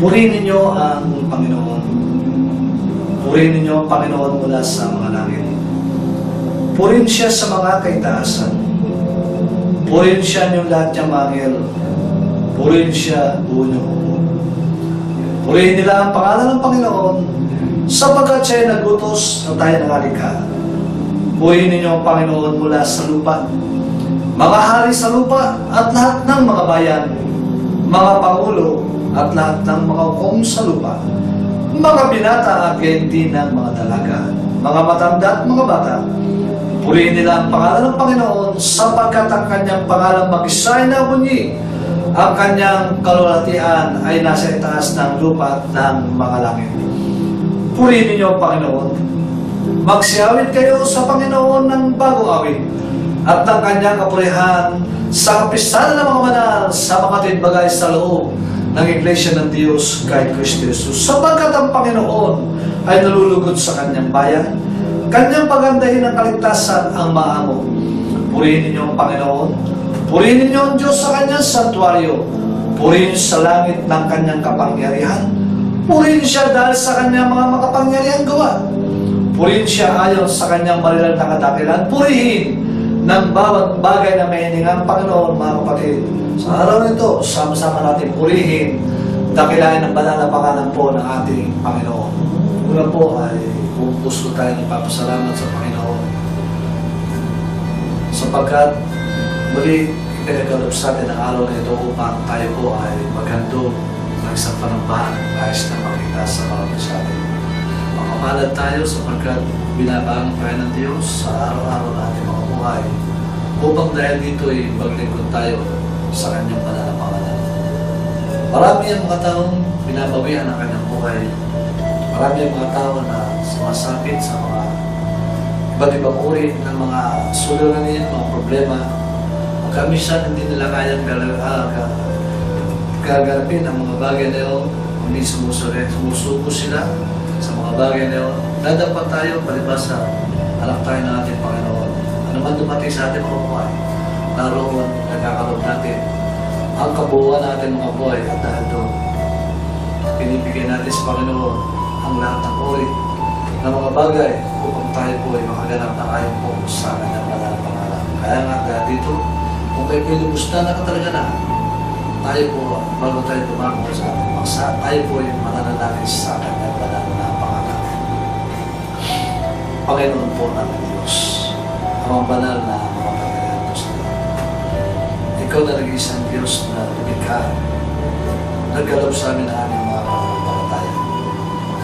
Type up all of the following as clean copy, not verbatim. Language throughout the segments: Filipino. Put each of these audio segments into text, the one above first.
Purihin ninyo ang Panginoon. Purihin ninyo ang Panginoon mula sa mga langit. Purihin siya sa mga kaitaasan. Purihin siya niyong lahat niyang mangil. Purihin siya buo niyong upo. Purihin nila ang pangalan ng Panginoon sapagkat siya ay nagutos na tayo nangalikha. Purihin ninyo ang Panginoon mula sa lupa. Mga hari sa lupa at lahat ng mga bayan, mga pangulo at lahat ng mga hukom sa lupa, mga binata at gayon din ng mga dalaga, mga matanda at mga bata. Purihin nila ang pangalan ng Panginoon sapagkat ang kanyang pangalan mag-isa ay nabunyi. Ang kanyang kalulatian ay nasa itaas ng lupa at ng mga langit. Purihin ninyo ang Panginoon. Magsiawit kayo sa Panginoon ng bagong awit at ng kanyang kapurihan sa kapistahan ng mga banal sa mga tinbagay sa loob ng Iglesia ng Diyos kay Kristo Jesus. Sapagkat ang Panginoon ay nalulugod sa kanyang bayan, kanyang pagandahin ng kaligtasan ang maamo. Purihin ninyo ang Panginoon. Purihin ninyo ang Diyos sa kanyang santuaryo. Purihin sa langit ng kanyang kapangyarihan. Purihin siya dahil sa kanyang mga makapangyarihang gawa. Purihin siya ayon sa kanyang marilang na kadakilan. Purihin ng bawat bagay na may hiningang Panginoon, mga kapatid. Sa araw nito, sama-sama natin purihin, dakilain ang banal na pangalan po ng ating Panginoon. Una po ay puso tayo nagpapasalamat sa Panginoon sapagkat muli ipinagkaloob sa atin ang araw na ito upang tayo po ay maghandog ng isang panambahan ayos na makita sa mga atin. Makamalad tayo sapagkat binabaang tayo ng Diyos sa araw-araw na ating mga buhay upang dahil dito ay maglingkod tayo sa kanyang banal na pangalan. Marami ang mga taong binabawian ang kanyang buhay. Marami ang mga tao na sumasapit sa mga iba't ibang uri ng mga suliranin, mga problema. Magkamisan hindi nila kayang gagarapin ang mga bagay na yun. Hindi sumusuko sila sa mga bagay na yun. Dadapat tayo, palibasa, anak tayo ng ating Panginoon. Ano man dumating sa ating mga buhay, naroon nagkakaroon natin ang kabuuan natin mga buhay at dahil doon, pinibigay natin sa Panginoon ang lahat ng uri ng mga bagay upang tayo po ay makaganap na ayon po sa kanyang banal na pangalan. Kaya nga dahil dito, kung kayo pilubos na nakatalaga na, tayo po, bago tayo tumakbo sa ating paksa, tayo po ay mananalangin sa kanyang banal na pangalan. Panginoon po namin Diyos, ang banal na mga pagkakayang Diyos na ikaw na nag-iisang Diyos na lumikha, nagkaloob sa amin ang aming mga pananampalataya.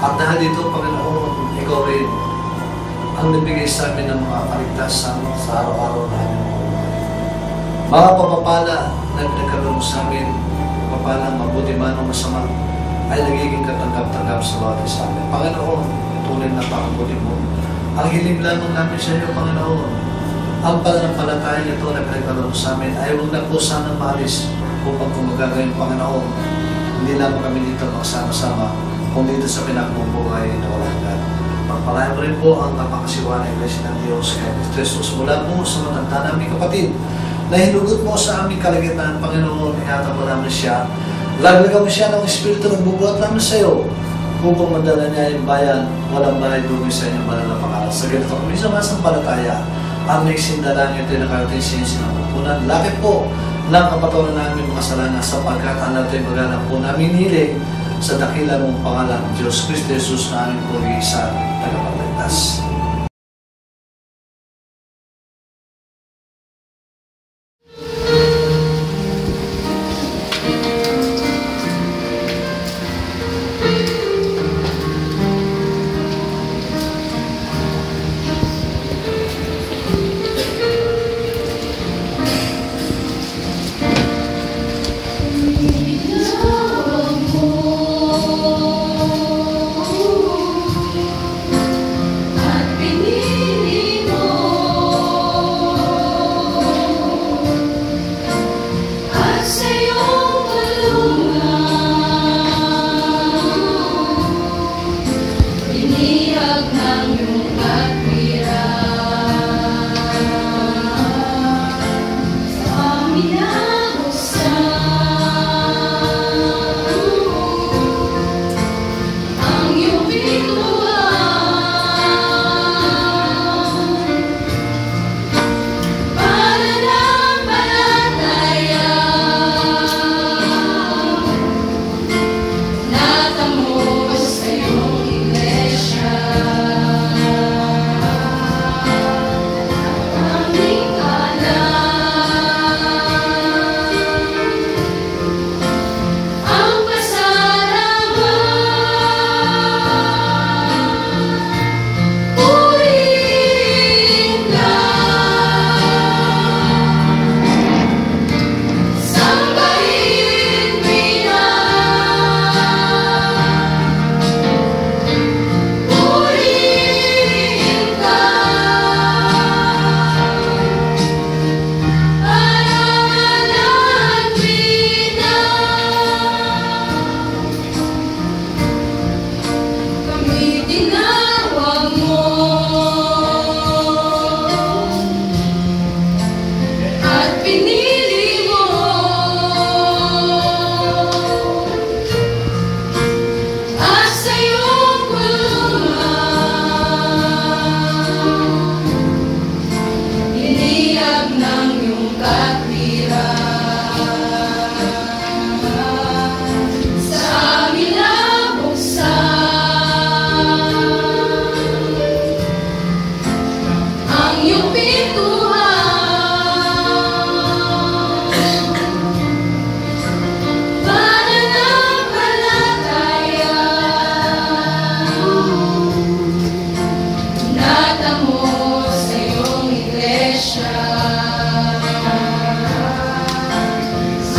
At dahil dito, Panginoon, ikaw rin ang nabigay sa amin ng mga kaligtasan sa araw-araw na aming buhay. Mga papapala na pinagkaloob sa amin, papalang mabuti man o masama, ay nagiging katanggap-tanggap sa bawat isa amin. Panginoon, tunay na pakabuti mo. Ang hiling lamang namin sa iyo, Panginoon, ang pananampalataya nito na pinagkaloob sa amin ay huwag na po sanang maalis upang kung magagawin, Panginoon, hindi lang kami dito magsama-sama, kung dito sa pinagbubuhay na walang hanggan. Pagpalayan mo rin po ang kapakasiwa ng Iglesia ng Diyos kay Kristus mula po sa matanda naming kapatid na hinugot mo sa aming kalagitnaan, Panginoon, ingatan mo namin siya. Laglagan mo siya ng Espiritu ng bubuhat namin sa iyo upang madala niya yung bayan, walang bahay dumi sa inyong banal na pangalan. Sa ganito kami sa mga sampalataya, ang nagsindalangin ito na karating sa inyong sinapupunan. Lakit po ng kapatawaran namin mga kasalanan sapagkat ang natin magalang po namin hiling sa dakila mong pangalan, Diyos Kristo Jesus na aming pag-iisa, tagapagligtas.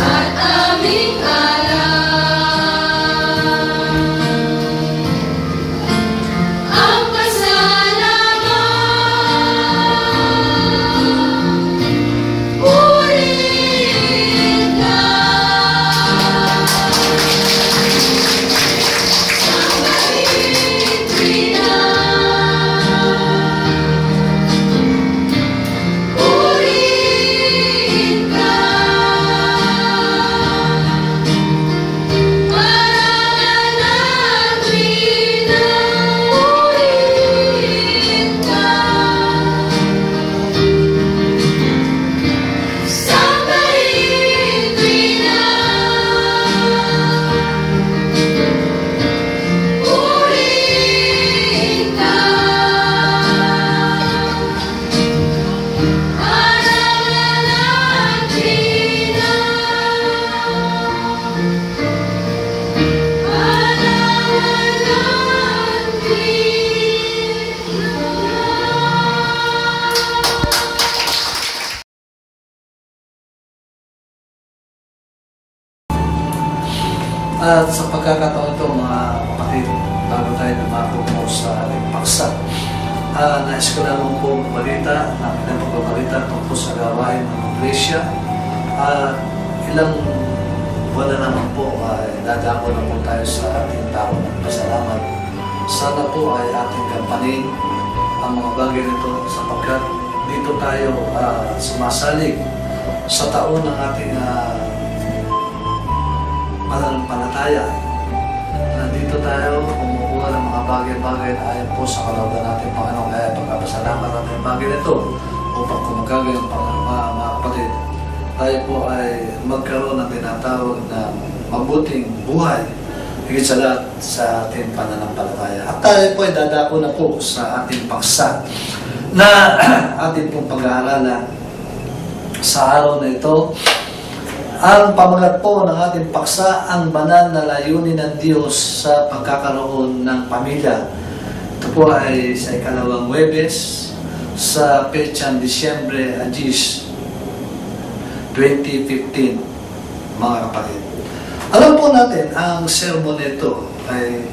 at aming ang pasalamat. Purihin ka. Sambahin Trina. Purihin ka. Maranatha Trina. Purihin ka. Sambahin Trina. Purihin ka. Maranatha Trina. Maranatha Trina. At sa pagkakataon ito, mga kapatid, bago tayo dumako po sa ating paksa, nais ko lamang po balita, pinapagbabalita tungkol sa gawain ng Iglesia. Ilang buwan na naman po, dadako na po tayo sa ating taong pasalamat. Sana po ay ating kampanin ang mga bagay nito sapagkat dito tayo sumasalig sa taon ng ating pananampalataya. Nandito tayo kumukuha ng mga bagay-bagay na ayon po sa kalooban natin, Panginoon. Kaya pagkapasalamat natin ang bagay nito upang kumagagay ang mga kapatid. Tayo po ay magkaroon ng tinatawag na mabuting buhay higit sa lahat sa ating pananampalataya. At tayo po ay dadako na po sa ating paksa na ating pong pag-aaralan sa araw na ito. Ang pamagat po ng ating paksa, ang banal na layunin ng Diyos sa pagkakaroon ng pamilya. Ito po ay sa ikalawang Huwebes sa petsang Disyembre 10, 2015, mga kapatid. Alam po natin, ang sermon nito ay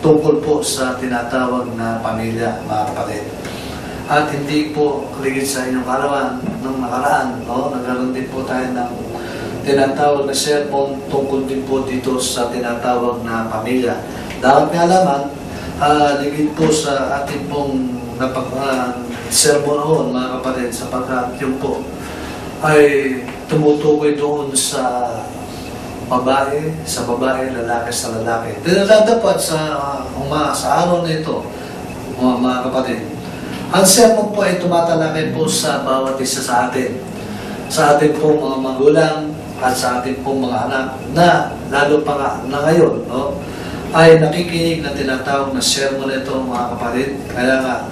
tungkol po sa tinatawag na pamilya, mga kapatid. At hindi po ligid sa inyong karawan nung nakaraan, no? Nagkaroon din po tayo ng tinatawag na sermon tungkol din po dito sa tinatawag na pamilya. Dapat nga lamang, ligid po sa ating pong sermon noon, mga kapatid, sapagkat yun po ay tumutukoy doon sa babae, lalaki sa lalaki. Dapat sa araw na ito, mga kapatid, ang sermon po ay tumatalakay po sa bawat isa sa atin. Sa ating pong mga magulang, at sa ating pong mga anak na lalo pa nga na ngayon, no, ay nakikinig na tinatawag na sermon ito, mga kapatid. Kaya nga,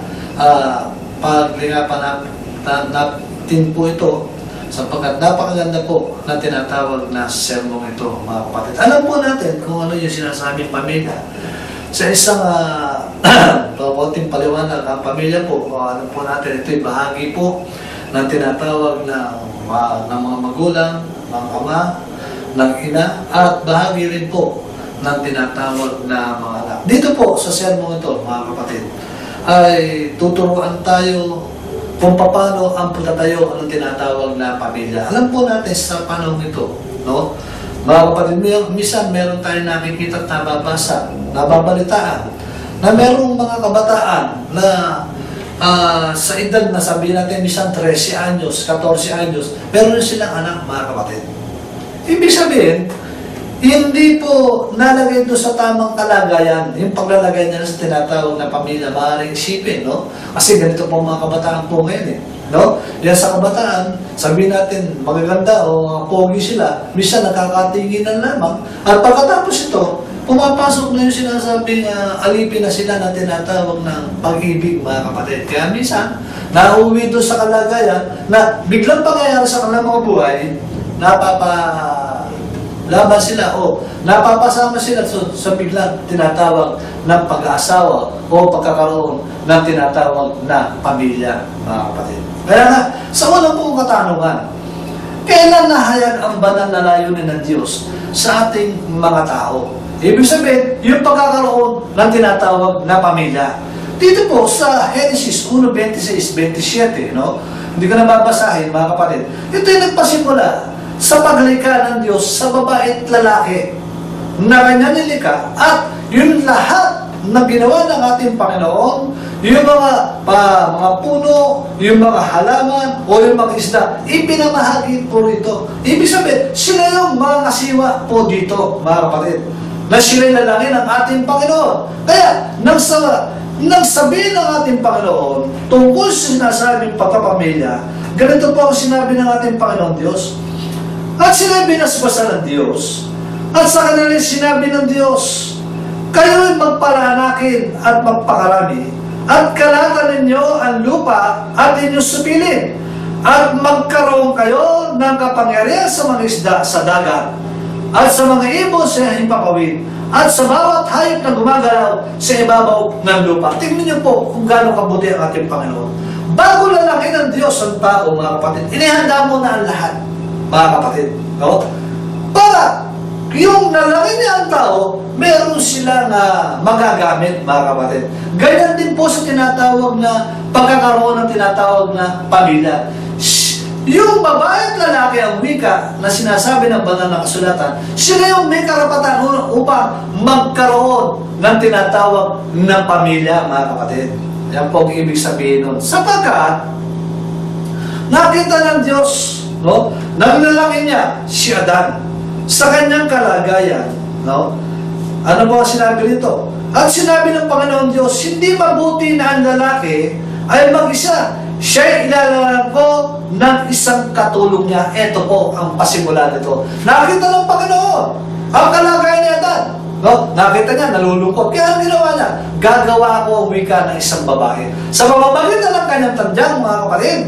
paglingapan natin po ito sapagkat napakaganda po na tinatawag na sermon ito, mga kapatid. Alam po natin kung ano yung sinasabing pamilya. Sa isang konting paliwanag, ang pamilya po, alam po natin, ito'y bahagi po ng tinatawag na ng mga magulang, ng ama, ng ina, at bahagi rin po ng tinatawag na mga anak. Dito po sa sermon ito, mga kapatid, ay tuturuan tayo kung paano ang pagtatayo ng tinatawag na pamilya. Alam po natin sa panahon ito, no? Mga kapatid, minsan meron tayo nakikita at nababalitaan, na merong mga kabataan na sa edad na sabihin natin minsan 13 anyos, 14 anyos, meron silang anak, mga kapatid. Ibig sabihin, hindi po nalagay doon sa tamang kalagayan, yung paglalagay nila sa tinatawag na pamilya, maaaring isipin, no? Kasi ganito po mga kabataan po ngayon, no? Yan sa kabataan, sabihin natin, magaganda o pogi sila, minsan nakakatinginan lamang, at pagkatapos ito, pumapasok na yung sinasabing alipin na sila na tinatawag ng pag-ibig, mga kapatid. Kaya minsan, nauwi doon sa kalagayan na biglang pangyayari sa kanilang mga buhay, Laban sila o napapasama sila sa biglang tinatawag ng pag-aasawa o pagkakaroon ng tinatawag na pamilya, mga kapatid. Kaya nga, sa unang pong katanungan, kailan nahayag ang banal na layunin ng Diyos sa ating mga tao? Ibig sabihin, yung pagkakaroon ng tinatawag na pamilya. Dito po sa Genesis 1:26-27, no? Hindi ko na babasahin, mga kapatid. Ito yung nagpasimula sa paglikha ng Diyos sa babae at lalaki na kanya nilikha at yung lahat na ginawa ng ating Panginoon, yung mga puno, yung mga halaman, o yung mga isda, ipinamahagi po rito. Ibig sabihin, sila yung mga kasiwa po dito, mga kapatid, na sila'y lalaki ng ating Panginoon. Kaya, nang sabihin ng ating Panginoon, tungkol sa sinasabing pagkapamilya, ganito po ang sinabi ng ating Panginoon Diyos. At sila binasbasan ng Diyos. At sa kanila sinabi ng Diyos, kayo'y magparanakin at magpakarami, at kalatan ninyo ang lupa at inyong supilin, at magkaroon kayo ng kapangyarihan sa mga isda sa dagat, at sa mga ibon sa himpapawid, at sa bawat hayop na gumagalaw sa ibabaw ng lupa. Tingnan niyo po kung gaano kabuti ang ating Panginoon. Bago lalaki ng Diyos ang tao, mga kapatid, inihanda mo na ang lahat, mga kapatid. No? Para yung nalaki niya ang tao, meron silang magagamit, mga kapatid. Ganyan din po sa tinatawag na pagkakaroon ng tinatawag na pamilya. Yung babae at lalaki ang wika na sinasabi ng banal na kasulatan, sila yung may karapatan upang magkaroon ng tinatawag na pamilya, mga kapatid. Yan po ang ibig sabihin nun. Sapagkat, nakita ng Diyos, no, nang lalaki niya, si Adan, sa kanyang kalagayan, no? Ano po ang sinabi nito? At sinabi ng Panginoon Diyos, hindi mabuti na ang lalaki ay mag-isa. Siya'y ilalalan ko ng isang katulong niya. Ito po ang pasimula nito. Nakita ng Panginoon ang kalagayan ni Adan. No? Nakita niya, nalulungkot. Kaya ang ginawa niya, gagawa ko ang wika ng isang babae. Sa pamamagitan ng kanyang tadyang, mga kapatid,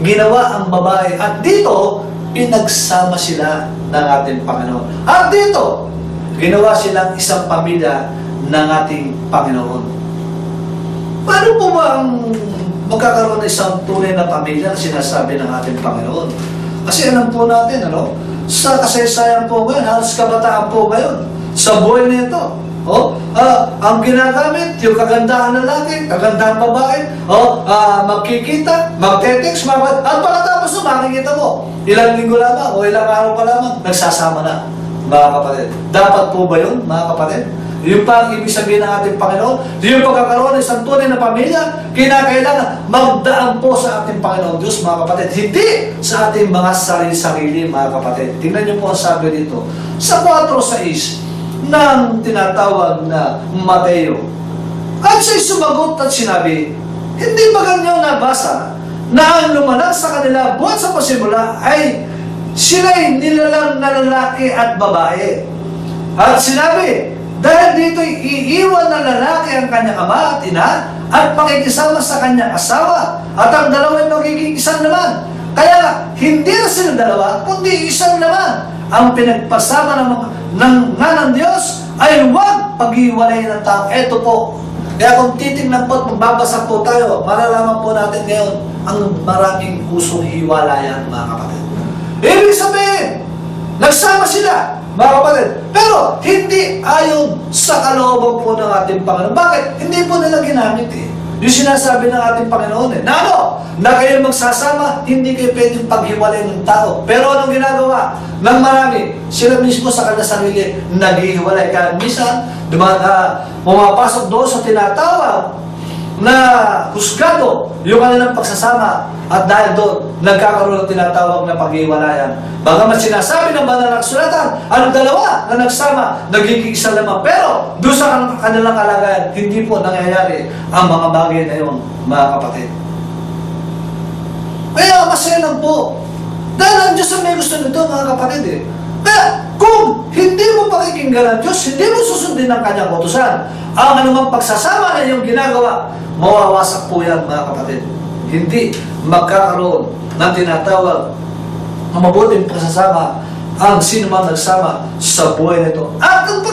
ginawa ang babae. At dito, pinagsama sila ng ating Panginoon. At dito, ginawa silang isang pamilya ng ating Panginoon. Paano po ba ang magkakaroon ng isang tunay na pamilya na sinasabi ng ating Panginoon? Kasi alam po natin, sa kasaysayan po ngayon, halos kabataan po ngayon, sa buhay nito, ang ginagamit, yung kagandahan ng lalaki, kagandahan babae, magkikita, magte-text, at pagkatapos makikita mo, ilang linggo lamang o ilang araw pa lamang, nagsasama na, mga kapatid. Dapat po ba yun, mga kapatid? Yung pa ang ibig sabihin ng ating Panginoon, yung pagkakaroon ng isang tunay na pamilya, kinakailangan magdaan po sa ating Panginoon Diyos, mga kapatid, hindi sa ating mga sarili-sarili, mga kapatid. Tingnan niyo po ang sabi dito, sa 4:6, ng tinatawag na Mateo. At siya'y sumagot at sinabi, hindi ba ganyan nabasa na ang lumalang sa kanila buhat sa pasimula ay sila'y nilalang na lalaki at babae. At sinabi, dahil dito'y iiwan ng lalaki ang kanyang ama at ina at makikisama sa kanyang asawa at ang dalawa'y magiging isang naman. Kaya hindi na sila dalawa, kundi isang naman. Ang pinagpasama ng Diyos ay huwag pag-iwalay ng tao. Ito po. Kaya kung titignan po at magbabasa po tayo, malalaman po natin ngayon ang maraming kusong hiwalayan, mga kapatid. Ibig sabihin, nagsama sila, mga kapatid. Pero hindi ayon sa kalooban po ng ating Panginoon. Bakit? Hindi po nila ginamit yung sinasabi ng ating Panginoon na kayo magsasama, hindi kayo pwedeng paghiwalay ng tao. Pero anong ginagawa ng marami? Sila mismo sa kanilang sarili naghihiwalay. Kaya minsan, pumapasok doon sa tinatawag na husgado yung kanilang pagsasama at dahil doon nagkakaroon ng tinatawag na paghiwalayan. Bagamat sinasabi ng banal na kasulatan, ang dalawa na nagsama, nagiging isa lamang. Pero doon sa kanilang kalagayan, hindi po nangyayari ang mga bagay na yun, mga kapatid. Kaya masaya lang po. Dahil ang Diyos ang may gusto nito, mga kapatid Kaya kung hindi mo pakikinggan ang Diyos, hindi mo susundin ang kanyang utusan, ang anumang pagsasama na iyong ginagawa, mawawasak po yan, mga kapatid. Hindi magkakaroon ng tinatawag na mabuting pagsasama ang sino man nagsama sa buhay nito. At ang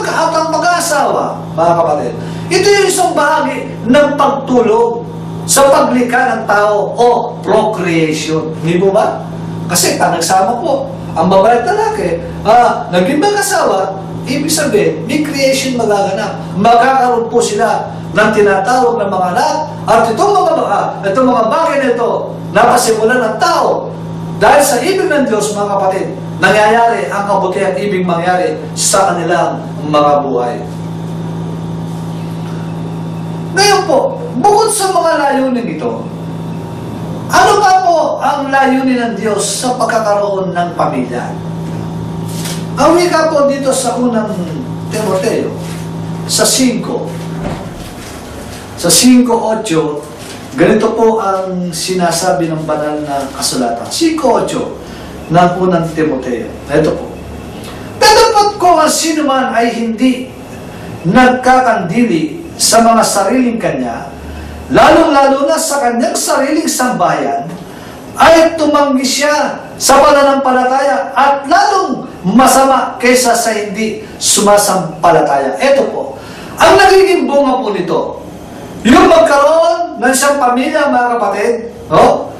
pag-aasawa, mga kapatid, ito yung isang bahagi ng pagtulong sa paglikha ng tao o procreation. Hindi po ba? Kasi nagsama po ang babae at lalaki, naging mag-asawa, ibig sabihin, may creation magaganap. Magkakaroon po sila ng tinatawag ng mga anak at itong mga bagay na ito napasimulan ng tao dahil sa ibig ng Diyos, mga kapatid, nangyayari ang kabutihan at ibig mangyari sa kanilang mga buhay. Ngayon po, bukod sa mga layunin ito, ano ba po ang layunin ng Diyos sa pagkakaroon ng pamilya? Ang wika po dito sa unang Timoteo, sa 5:8, ganito po ang sinasabi ng banal na kasulatan. 5:8 ng unang Timoteo. Ito po. Tatapat ko ang sino man ay hindi nagkakandili sa mga sariling kanya, lalong-lalo na sa kanyang sariling sambahayan, ay tumanggi siya sa pananampalataya at lalong masama kaysa sa hindi sumasampalataya. Ito po, ang nagiging bunga po nito, yung magkaroon ng isang pamilya, mga kapatid, no?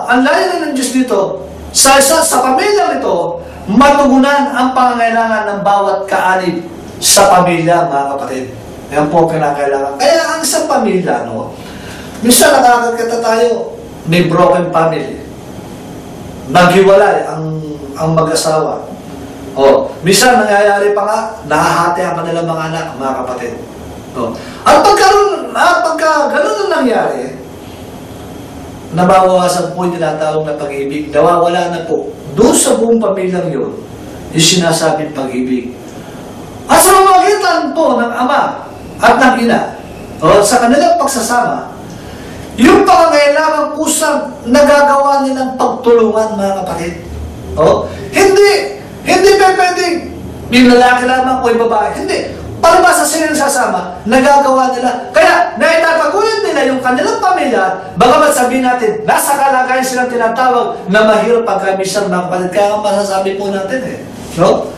Ang layunin ng Diyos dito, sa pamilya nito, matugunan ang pangangailangan ng bawat kaanib sa pamilya, mga kapatid. Yan po kinakailangan. Kaya ang isang pamilya, no? Minsan nakakakita tayo, may broken family. Naghiwalay ang mag-asawa. Minsan nangyayari pa nga, nahahati ang kanilang mga anak, mga kapatid. At pagka ganun ang nangyari, nabawasan po yung tinatawag na pag-ibig. Nawawala na po. Doon sa buong pamilyang yun, yung sinasabing pag-ibig. At sa mamagitan po ng ama at ng ina, sa kanilang pagsasama, yung pangangailangan po sa nagagawa nilang pagtulungan, mga kapatid. Hindi pa pwedeng yung lalaki lamang o yung babae. Hindi. Palibasa sila sasama, nagagawa nila. Kaya, naitataguyan nila yung kanilang pamilya, bagamat sabihin natin, nasa kalagayan silang tinatawag na mahirap pagkamisan, mga kapatid. Kaya ang masasabi po natin no?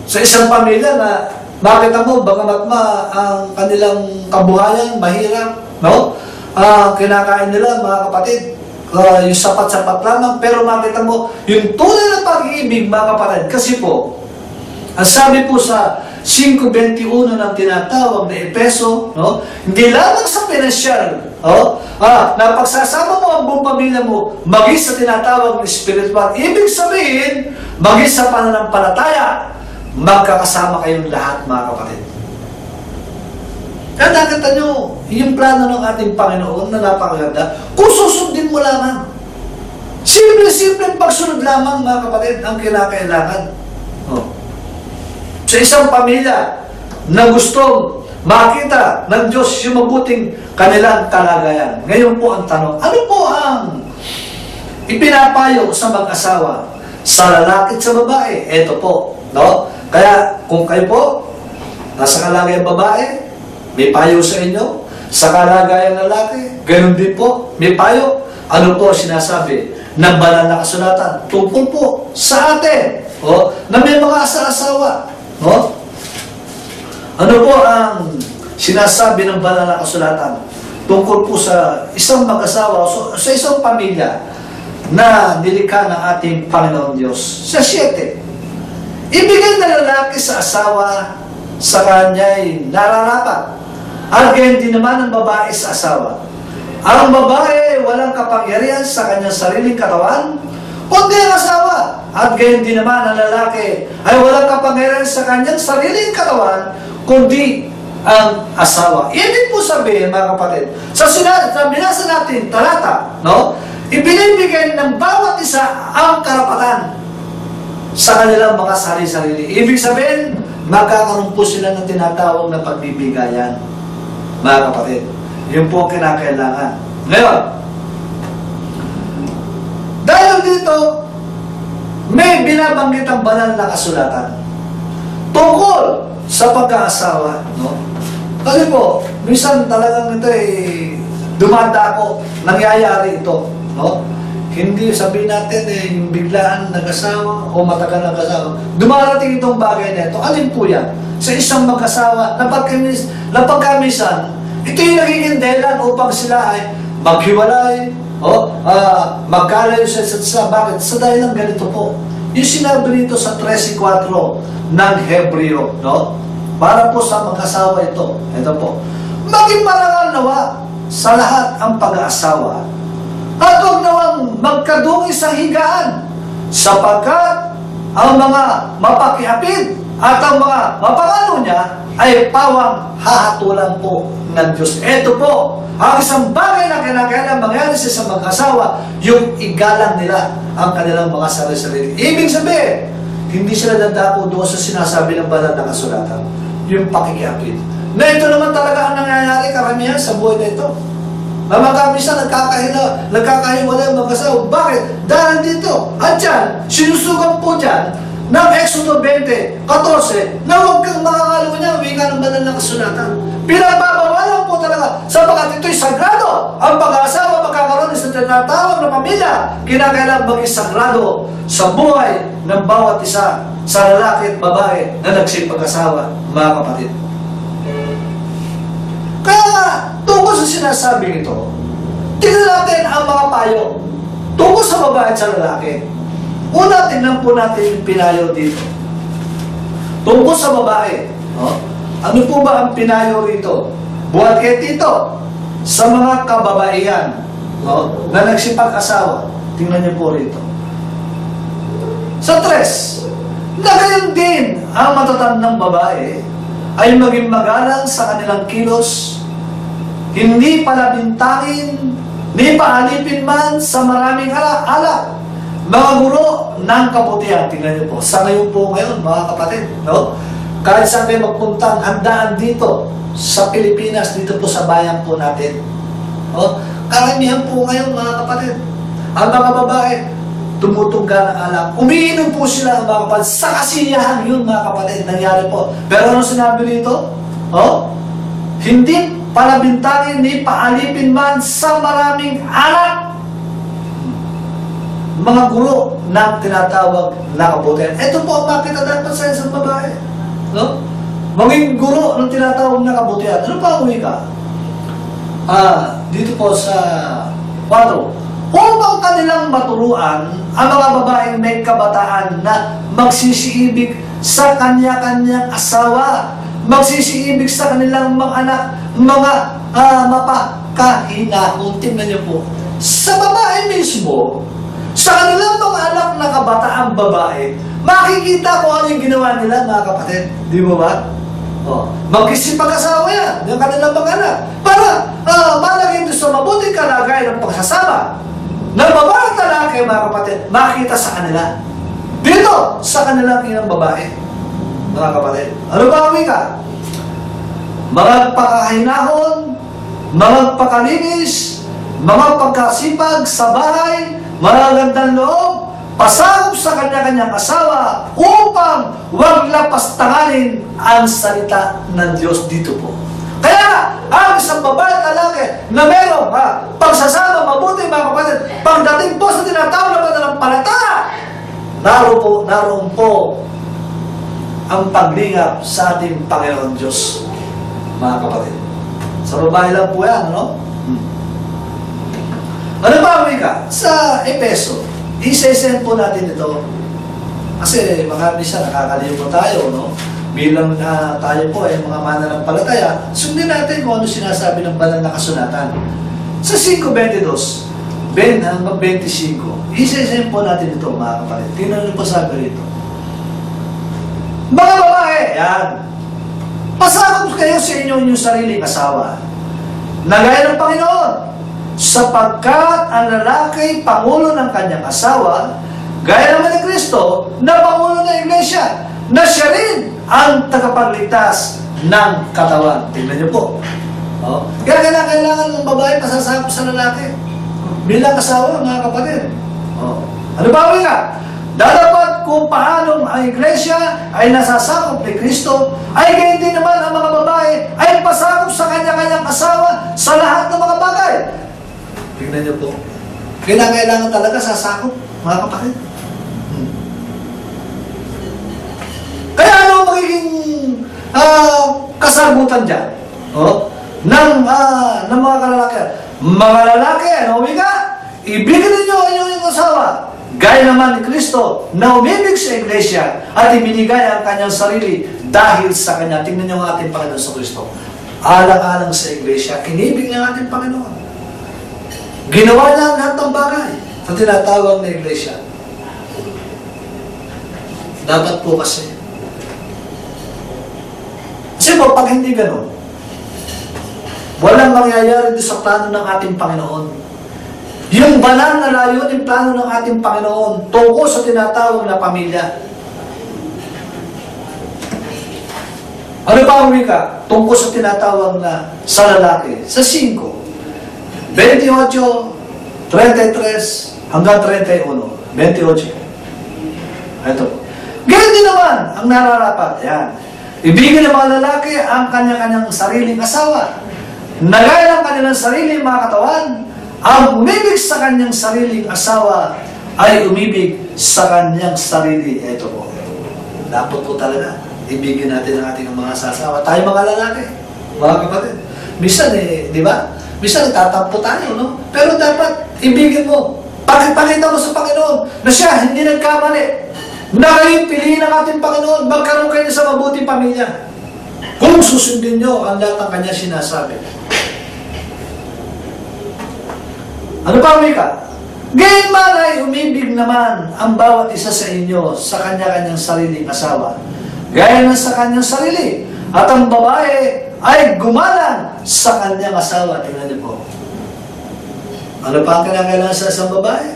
Sa isang pamilya na makita mo, bagamat ang kanilang kabuhayan, mahirap, no? Kinakain nila, mga kapatid, yung sapat-sapat lamang, pero makita mo, yung tunay na pag-ibig, mga kapatid, kasi po, ang sabi po sa 5:21 ng tinatawag na Epeso, no? Hindi lamang sa pinansyal, na pagsasama mo ang buong pamilya mo, maging sa tinatawag na spiritual, ibig sabihin, maging sa pananampalataya, magkakasama kayong lahat, mga kapatid. Kaya nakita nyo, yung plano ng ating Panginoon na napakaganda, kung susundin mo lamang, simple-simple pagsunod lamang, mga kapatid, ang kinakailangan. Sa isang pamilya na gustong makita ng Diyos yung mabuting kanilang kalagayan. Ngayon po ang tanong, ano po ang ipinapayo sa mag-asawa? Sa lalaki at sa babae? Ito po, no? Kaya kung kayo po, nasa kalagayan babae, may payo sa inyo. Sa kalagayan lalaki, ganoon din po, may payo. Ano po sinasabi ng banal na kasulatan? Tungkol po sa atin, na may mga asawa. No? Ano po ang sinasabi ng banal na kasulatan tungkol po sa isang mag-asawa, sa isang pamilya na nilikha ng ating Panginoon Diyos? Sa 7, ibigay na lalaki sa asawa sa kanya'y nararapat, at gayon din naman ang babae sa asawa. Ang babae walang kapangyarihan sa kanyang sariling katawan, kundi ang asawa. At gayon din naman ang lalaki ay walang kapangyarihan sa kanyang sariling katawan, kundi ang asawa. Ibig po sabihin, mga kapatid, sa binasa natin talata, no? Ibinibigay ng bawat isa ang karapatan sa kanilang mga sarili-sarili. Ibig sabihin, magkakaroon po sila ng tinatawag na pagbibigayan, mga kapatid. Yun po kinakailangan. Ngayon, dahil dito, may binabanggit ang banal na kasulatan tungkol sa pagkaasawa, no? Kasi po, minsan talagang ito dumadako, nangyayari ito, no? Hindi sabihin natin yung biglaan nag-asawa o matagal nag-asawa. Dumarating itong bagay na ito. Alin po yan? Sa isang mag-asawa na pagkamisan, ito yung nagiging dahilan upang sila ay maghiwalay, magkalayo sa isa't isa. Bakit? Sa dahil ng ganito po. Yung sinabi nito sa 13:4 ng Hebreo, no? Para po sa mag-asawa ito. Ito po. Maging marangal nawa sa lahat ang pag-aasawa. At huwag nawang magkadungi sa higaan, sapagkat ang mga mapakiapid at ang mga mapangano niya ay pawang hahatulan po ng Diyos. Ito po, ang isang bagay na kinakailangan mangyari sa isang mag-asawa, yung igalang nila ang kanilang mga sarili-sarili. Ibig sabihin, hindi sila dadako doon sa sinasabi ng banal na kasulatan, yung pakikiapid. Na ito naman talaga ang nangyayari karamihan sa buhay na ito. Mamagkamisa, nagkakahiwalay ang mag-asawa. Bakit? Dahil dito. At dyan, sinusugan po dyan ng Exodo 20:14 na huwag kang makakalawa niya, wika ng banal na kasulatan. Pinagbabawalan po talaga sapagkat ito'y sagrado. Ang pag-aasawa magkakaroon sa tinatawag na pamilya. Kinakailangan maging sagrado sa buhay ng bawat isa, sa lalaki at babae na nagsipag-asawa, mga kapatid. Kaya tungkol sa sinasabing ito, tingnan natin ang mga payo tungkol sa babae at sa lalaki. Una, tingnan po natin yung pinayo dito. Tungkol sa babae, ano po ba ang pinayo rito? Buhat kayo dito sa mga kababaihan na nagsipag-asawa. Tingnan niyo po rito. Sa 3, na gayon din ang matatandang babae ay maging magalang sa kanilang kilos, hindi palabintangin, ni paalipin man sa maraming alak, mga guro ng kabutihan. Tingnan niyo po, sa ngayon po ngayon, mga kapatid, no? Kahit saan kayo magpuntang handaan dito, sa Pilipinas, dito po sa bayan po natin. No? Karamihan po ngayon, mga kapatid, ang mga babae, tumutungga ng alak. Umiinom po sila ng mga kapatid. Sa kasiyahan yun, mga kapatid, nangyari po. Pero ano sinabi dito? Hindi palabintangin ni paalipin man sa maraming alak. Mga guro na tinatawag na kabutihan. Ito po ang makita dapat sa isang babae. No? Maging guro ng tinatawag na kabutihan. Ano pa ang wika? Dito po sa 4. Upang kanilang maturuan ang mga babaeng may kabataan na magsisiibig sa kanya-kanyang asawa, magsisiibig sa kanilang mga anak, mga mapakahinahon. Tingnan niyo po, sa babae mismo, sa kanilang mga anak na kabataang babae, makikita ko ano yung ginawa nila, mga kapatid. Di mo ba? Magkisipag-asawa yan, yung kanilang mga anak, para malagay ito sa mabuting kalagayan ng pagsasama ng babae at lalaki, mga kapatid, makita sa kanila. Dito, sa kanilang inang babae, mga kapatid. Ano ba ang wika? Magpakahinahon, magpakalinis, mga pagkasipag sa bahay, magandang loob, pasakop sa kanya-kanyang asawa upang huwag lapastanganin ang salita ng Diyos dito po. Kaya ang isang babae at lalaki na merong pagsasama mabuti, mga kapatid, pagdating po sa tinatawag na pananampalataya, naroon po ang paglingap sa ating Panginoon Diyos, mga kapatid. Sa babae lang po yan, no? Ano ba ang wika? Sa Epeso, isa-isend po natin ito. Kasi mga bisa nakakalimutan tayo, no? Bilang tayo po ay mga mananampalataya, sundin natin kung ano sinasabi ng banal na kasulatan. Sa 5:22, 20 hanggang 25, isa-isend po natin ito, mga kapatid. Tingnan niyo po sabi rito. Mga babae, yan. Pasakop kayo sa inyong sariling asawa, na gaya ng Panginoon, sapagkat ang lalaki pangulo ng kanyang asawa, gaya naman ni Kristo na pangulo ng Iglesia, na siya rin ang tagapagligtas ng katawan. Tingnan niyo po. Kaya kailangan ng babae pasasakop sa lalaki bilang asawa, mga kapatid. Ano ba nga? Dapat kung paano ang Iglesia ay nasasakop ni Kristo, ay gayon din naman ang mga babae ay pasakop sa kanya-kanyang asawa sa lahat ng mga bagay. Tingnan niyo po. Kailangan talaga sasakop, mga kapatid. Kaya ano magiging kasagutan dyan? Ng mga kalalaki. Mga lalaki, ano ka? Ibigin ninyo ang inyong asawa. Gaya naman ni Kristo na umibig sa iglesia at ibinigay ang kanyang sarili dahil sa kanya. Tingnan niyo ang ating Panginoon sa Kristo. Alang-alang sa iglesia, kinibig niya ang ating Panginoon. Ginawa niya ang lahat ng bagay sa tinatawag na iglesia. Dapat po kasi. Kasi po, pag hindi ganun, walang mangyayari doon sa plano ng ating Panginoon. Yung banal na layunin plano ng ating Panginoon tungkol sa tinatawag na pamilya. Ano pa ang wika? Tungkol sa tinatawag na sa lalaki. Sa 5, 28, 33 hanggang 31. 28. Ito po. Ganyan din naman ang nararapat. Yan. Ibigin ng mga lalaki ang kanya-kanyang sariling asawa. Nagaya ng kanilang sariling mga katawan. Ang umibig sa kanyang sariling asawa ay umibig sa kanyang sarili. Ito po. Dapat po talaga ibigin natin ang ating mga asawa. Tayo mga lalaki, mga kapatid. Minsan di ba? Minsan tatampo tayo, no? Pero dapat ibigin mo. Pakita mo sa Panginoon na siya hindi nagkamali. Na kayong piliin ng ating Panginoon, magkaroon kayo sa mabuting pamilya. Kung susundin nyo ang lahat ng kanya sinasabi. Ano pa, Mika? Gayon man ay umibig naman ang bawat isa sa inyo sa kanya-kanyang sariling asawa. Gaya na sa kanyang sarili. At ang babae ay gumalang sa kanyang asawa. Tingnan niyo po. Ano pa ang kailangan sa isang babae?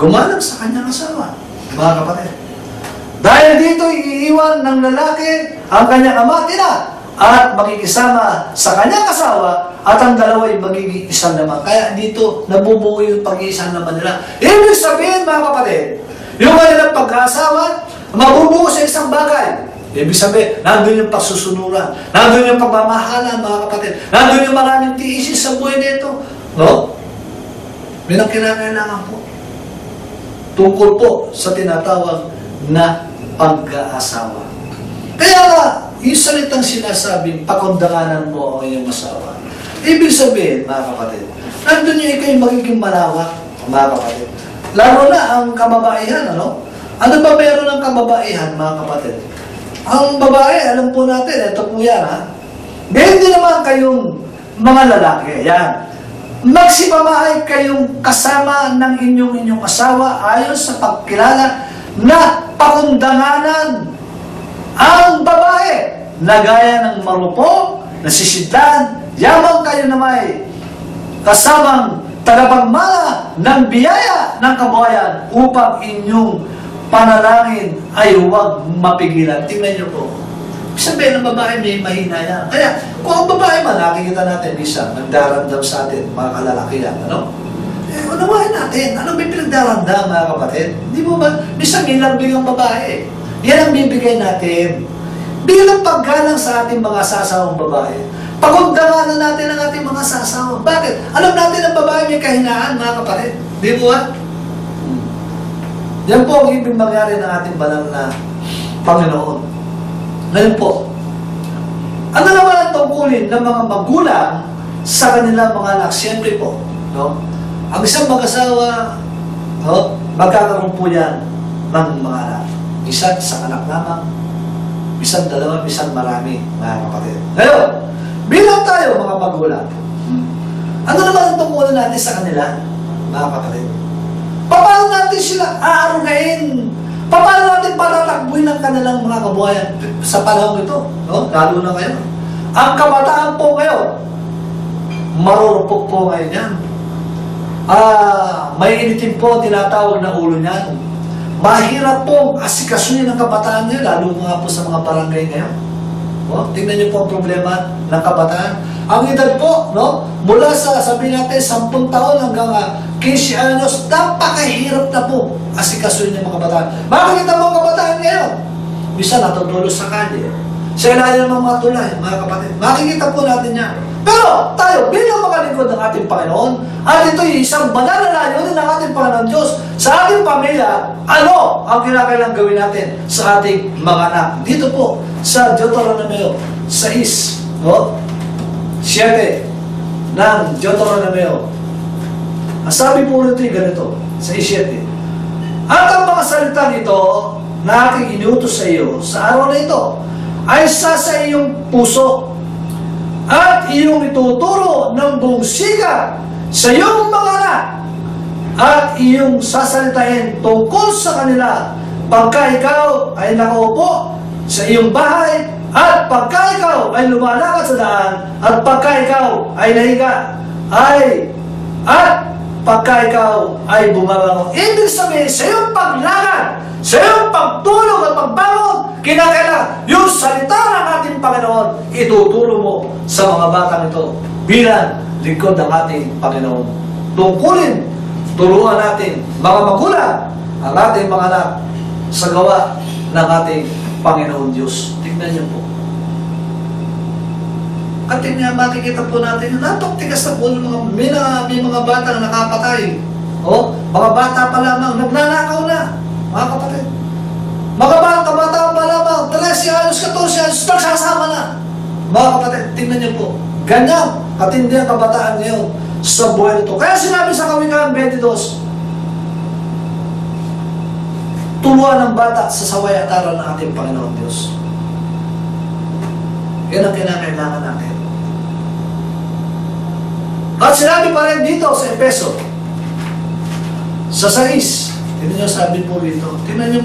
Gumalang sa kanyang asawa. Mga kapatid. Dahil dito iiwan ng lalaki ang kanyang ama at ina at makikisama sa kanyang asawa at ang dalawa ay magiging isang naman. Kaya dito nabubuo yung pag-iisang naman nila. Ibig sabihin, mga kapatid, yung kanilang pag-aasawa mabubuo sa isang bagay. Ibig sabihin, nandun yung pagsusunuran, nandun yung pagmamahalan, mga kapatid, nandun yung maraming tiisin sa buhay nito. No? May nang kinakailangan po. Tungkol po sa tinatawag na pag-aasawa. Kaya nga, yung salitang sinasabing, pakundanganan mo ang iyong asawa. Ibig sabihin, mga kapatid, nandun yung ikaw'y magiging malawak, mga kapatid. Lalo na ang kababaihan, ano? Ano ba meron ng kababaihan, mga kapatid? Ang babae, alam po natin, ito po yan, ha? Ganyan din naman kayong mga lalaki, yan. Magsipamahay kayong kasama ng inyong asawa ayon sa pagkilala na pakundanganan ang babae na gaya ng marupok, nasisidlan, yamang kayo na may kasamang tagapagmana ng biyaya ng kabuhayan upang inyong panalangin ay huwag mapigilan. Tingnan niyo po. Sabihin ng babae may mahina yan. Kaya kung ang babae man, nakikita natin minsan, nagdaramdam sa atin, mga kalalakihan, ano? Unawain natin. Ano may pinagdaramdam, mga kapatid? Hindi mo ba? Minsan may lambing ang babae. Yan ang bibigay natin. Bilang paggalang sa ating mga sasawang babae. Pagundanganan natin ang ating mga sasawa. Bakit? Alam natin ang babae may kahinaan, mga kapatid. Di mo ba? Yan po ang ibig mangyari ng ating banal na Panginoon. Ngayon po, ano naman ang tungkulin ng mga magulang sa kanilang mga anak? Siyempre po, no? Ang isang mag-asawa, no? Magkakaroon po yan ng mga anak. Isang anak lamang, isang dalawa, isang marami, mga kapatid. Ngayon, bilang tayo mga magulang, ano naman ang tungkulin natin sa kanila, mga kapatid? Paano natin sila aarugain? Paano natin patatakbuhin ang kanilang mga kabuhayan sa panahon ito? No? Lalo na ngayon. Ang kabataan po ngayon, marurupok po ngayon yan. May initin po tinatawag na ulo niyan. Mahirap pong asikasunin ang kabataan ngayon, lalo nga po sa mga barangay ngayon. No? Tingnan niyo po ang problema ng kabataan. Ang edad po, no? Mula sa, sabihin natin, 10 taon hanggang 15 anos, napakahirap na po asikasunin ng mga kabataan. Makikita mo ang kabataan ngayon. Bisa natutulog sa kalye. sa ilalim ng mga tulay, mga kapatid. Makikita po natin yan. Pero tayo, bilang mga lingkod ng ating Panginoon, at ito'y isang banal na layunin ng ating Panginoon Diyos sa ating pamilya, ano ang kinakailangan gawin natin sa ating mga anak? Dito po, sa Deuteronomio 6, no? 7 ng Deuteronomio. Ang sabi po rito ay ganito, sa 6:7. At ang mga salitang ito na aking inutos sa iyo sa araw na ito ay sa iyong puso at iyong ituturo ng buong siga sa iyong mga anak at iyong sasalitain tungkol sa kanila pagka ikaw ay nakaupo sa iyong bahay at pagka ikaw ay lumalakad sa daan at pagka ikaw ay nahiga at pagka ikaw ay bumabangon. Ibig sabihin, sa iyong paglakad, sa iyong pagtulog at pagbangon, kinakailangan yung salita ng ating Panginoon, ituturo mo sa mga batang ito bilang lingkod ng ating Panginoon. Tungkulin, turuan natin, mga magulang, ang ating mga anak sa gawa ng ating Panginoon Diyos. Tignan niyo po. At nga makikita po natin, napaktigas na po ng may mga bata na nakapatay. O, mga bata pa lamang, nagnanakaw na, mga kapatid. Mga kabataan pa lamang, 13 anos, 14 anos, nagsasama na. Mga kapatid, tingnan niyo po, ganyan katindi ang kabataan ngayon sa buhay nito. Kaya sinabi sa Kawikaan 22, tuluan ng bata sa saway at aral ng ating Panginoon Diyos. Yan ang kinakailangan natin. At sinabi pa rin dito sa Efeso, sa 6, tingnan nyo sabi po dito, tingnan nyo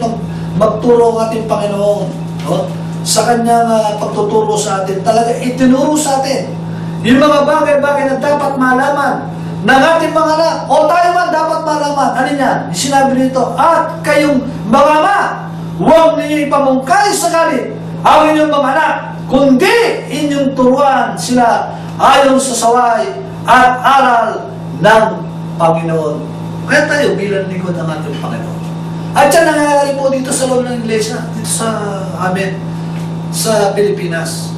magturo ang ating Panginoon, no? Sa kanyang pagtuturo sa atin, talaga itinuro sa atin yung mga bagay-bagay na dapat malaman ng ating mga anak, o tayo man dapat malaman. Ano yan? Sinabi dito, at kayong mga ama, huwag ninyo ipamungkay sa galit ang inyong mga anak, kundi inyong turuan sila ayon sa saway at aral ng Panginoon. Kaya tayo bilang lingkod ng ating Panginoon. At yan nangyayari po dito sa loob ng iglesia, dito sa amin, sa Pilipinas,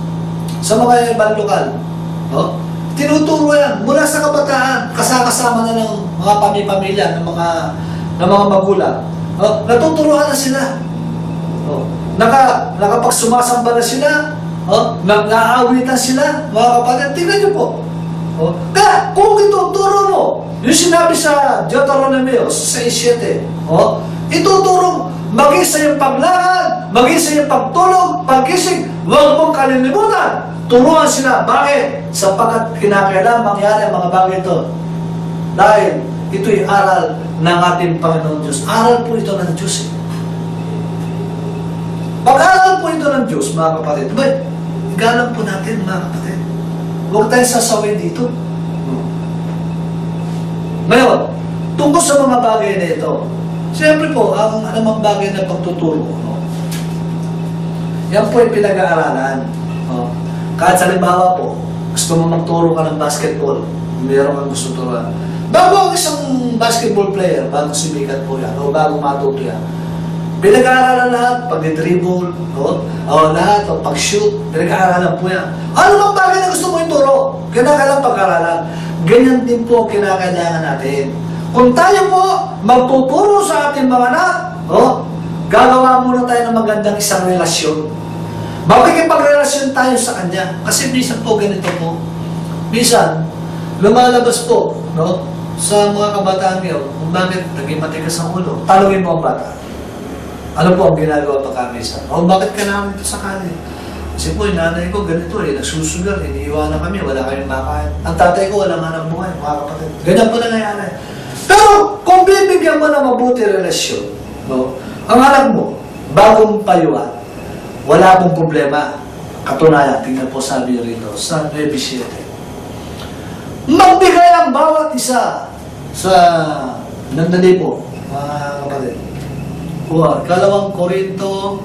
sa mga ibang lokal. No? Tinuturo yan mula sa kabataan, kasama na ng mga pamilya, ng mga magulang. No? Natuturuan na sila. No? Nakapagsumasamba na sila, nag-aawitan sila, mga kapatid. Tingnan niyo po. Kaya kung ituturo mo, yung sinabi sa Deuteronomio 6:7, ituturo maging sa iyong paglakad, maging sa iyong pagtulog, pagkising, huwag mong kalilimutan. Turuan sila. Bakit? Sapagkat kinakailangan mangyari ang mga bagay ito. Dahil ito'y aral ng ating Panginoon Diyos. Aral po ito ng Diyos. Pag-aral po ito ng Diyos, mga kapatid, igalang po natin, mga kapatid. Huwag tayo sasaway dito. Ngayon, tungkol sa mga bagay na ito, siyempre po, ang anumang bagay na pagtuturo, yan po yung pinag-aaralan. Kahit sa limbawa po, gusto mo magturo ka ng basketball, mayroon kang gusto turuan. Bago ang isang basketball player, bago sumikat po yan, o bago matuto yan, pinag-aaralan lahat, pag-dribble, lahat, o pag-shoot, pinag-aaralan po yan. Ano bang bagay na gusto mo ituro? Kinakailangan pag-aaralan. Ganyan din po kinakailangan natin. Kung tayo po magtuturo sa ating mga anak, gagawa muna tayo ng magandang isang relasyon. Makikipagrelasyon tayo sa kanya. Kasi minsan po ganito po. Minsan, lumalabas po, sa mga kabataan ngayon, kung bakit naging matigas ang ulo. Talungin mo ang bata. Ano po ang ginagawa pa kami sa? Bakit ka namin ito sa kanin? Kasi po, yung nanay ko ganito nagsusugal, iniiwanan kami, wala kaming makain. Ang tatay ko, walang hanap buhay, mga kapatid. Ganyan po nangyayari. Pero, kung bibigyan mo na mabuti relasyon, ang anak mo, bagong payuan, wala pong problema. Katunayan, tingnan po sabi rito, sa 9:7. Magbigay ang bawat isa sa nandali po, mga kapatid. Kalawang Korinto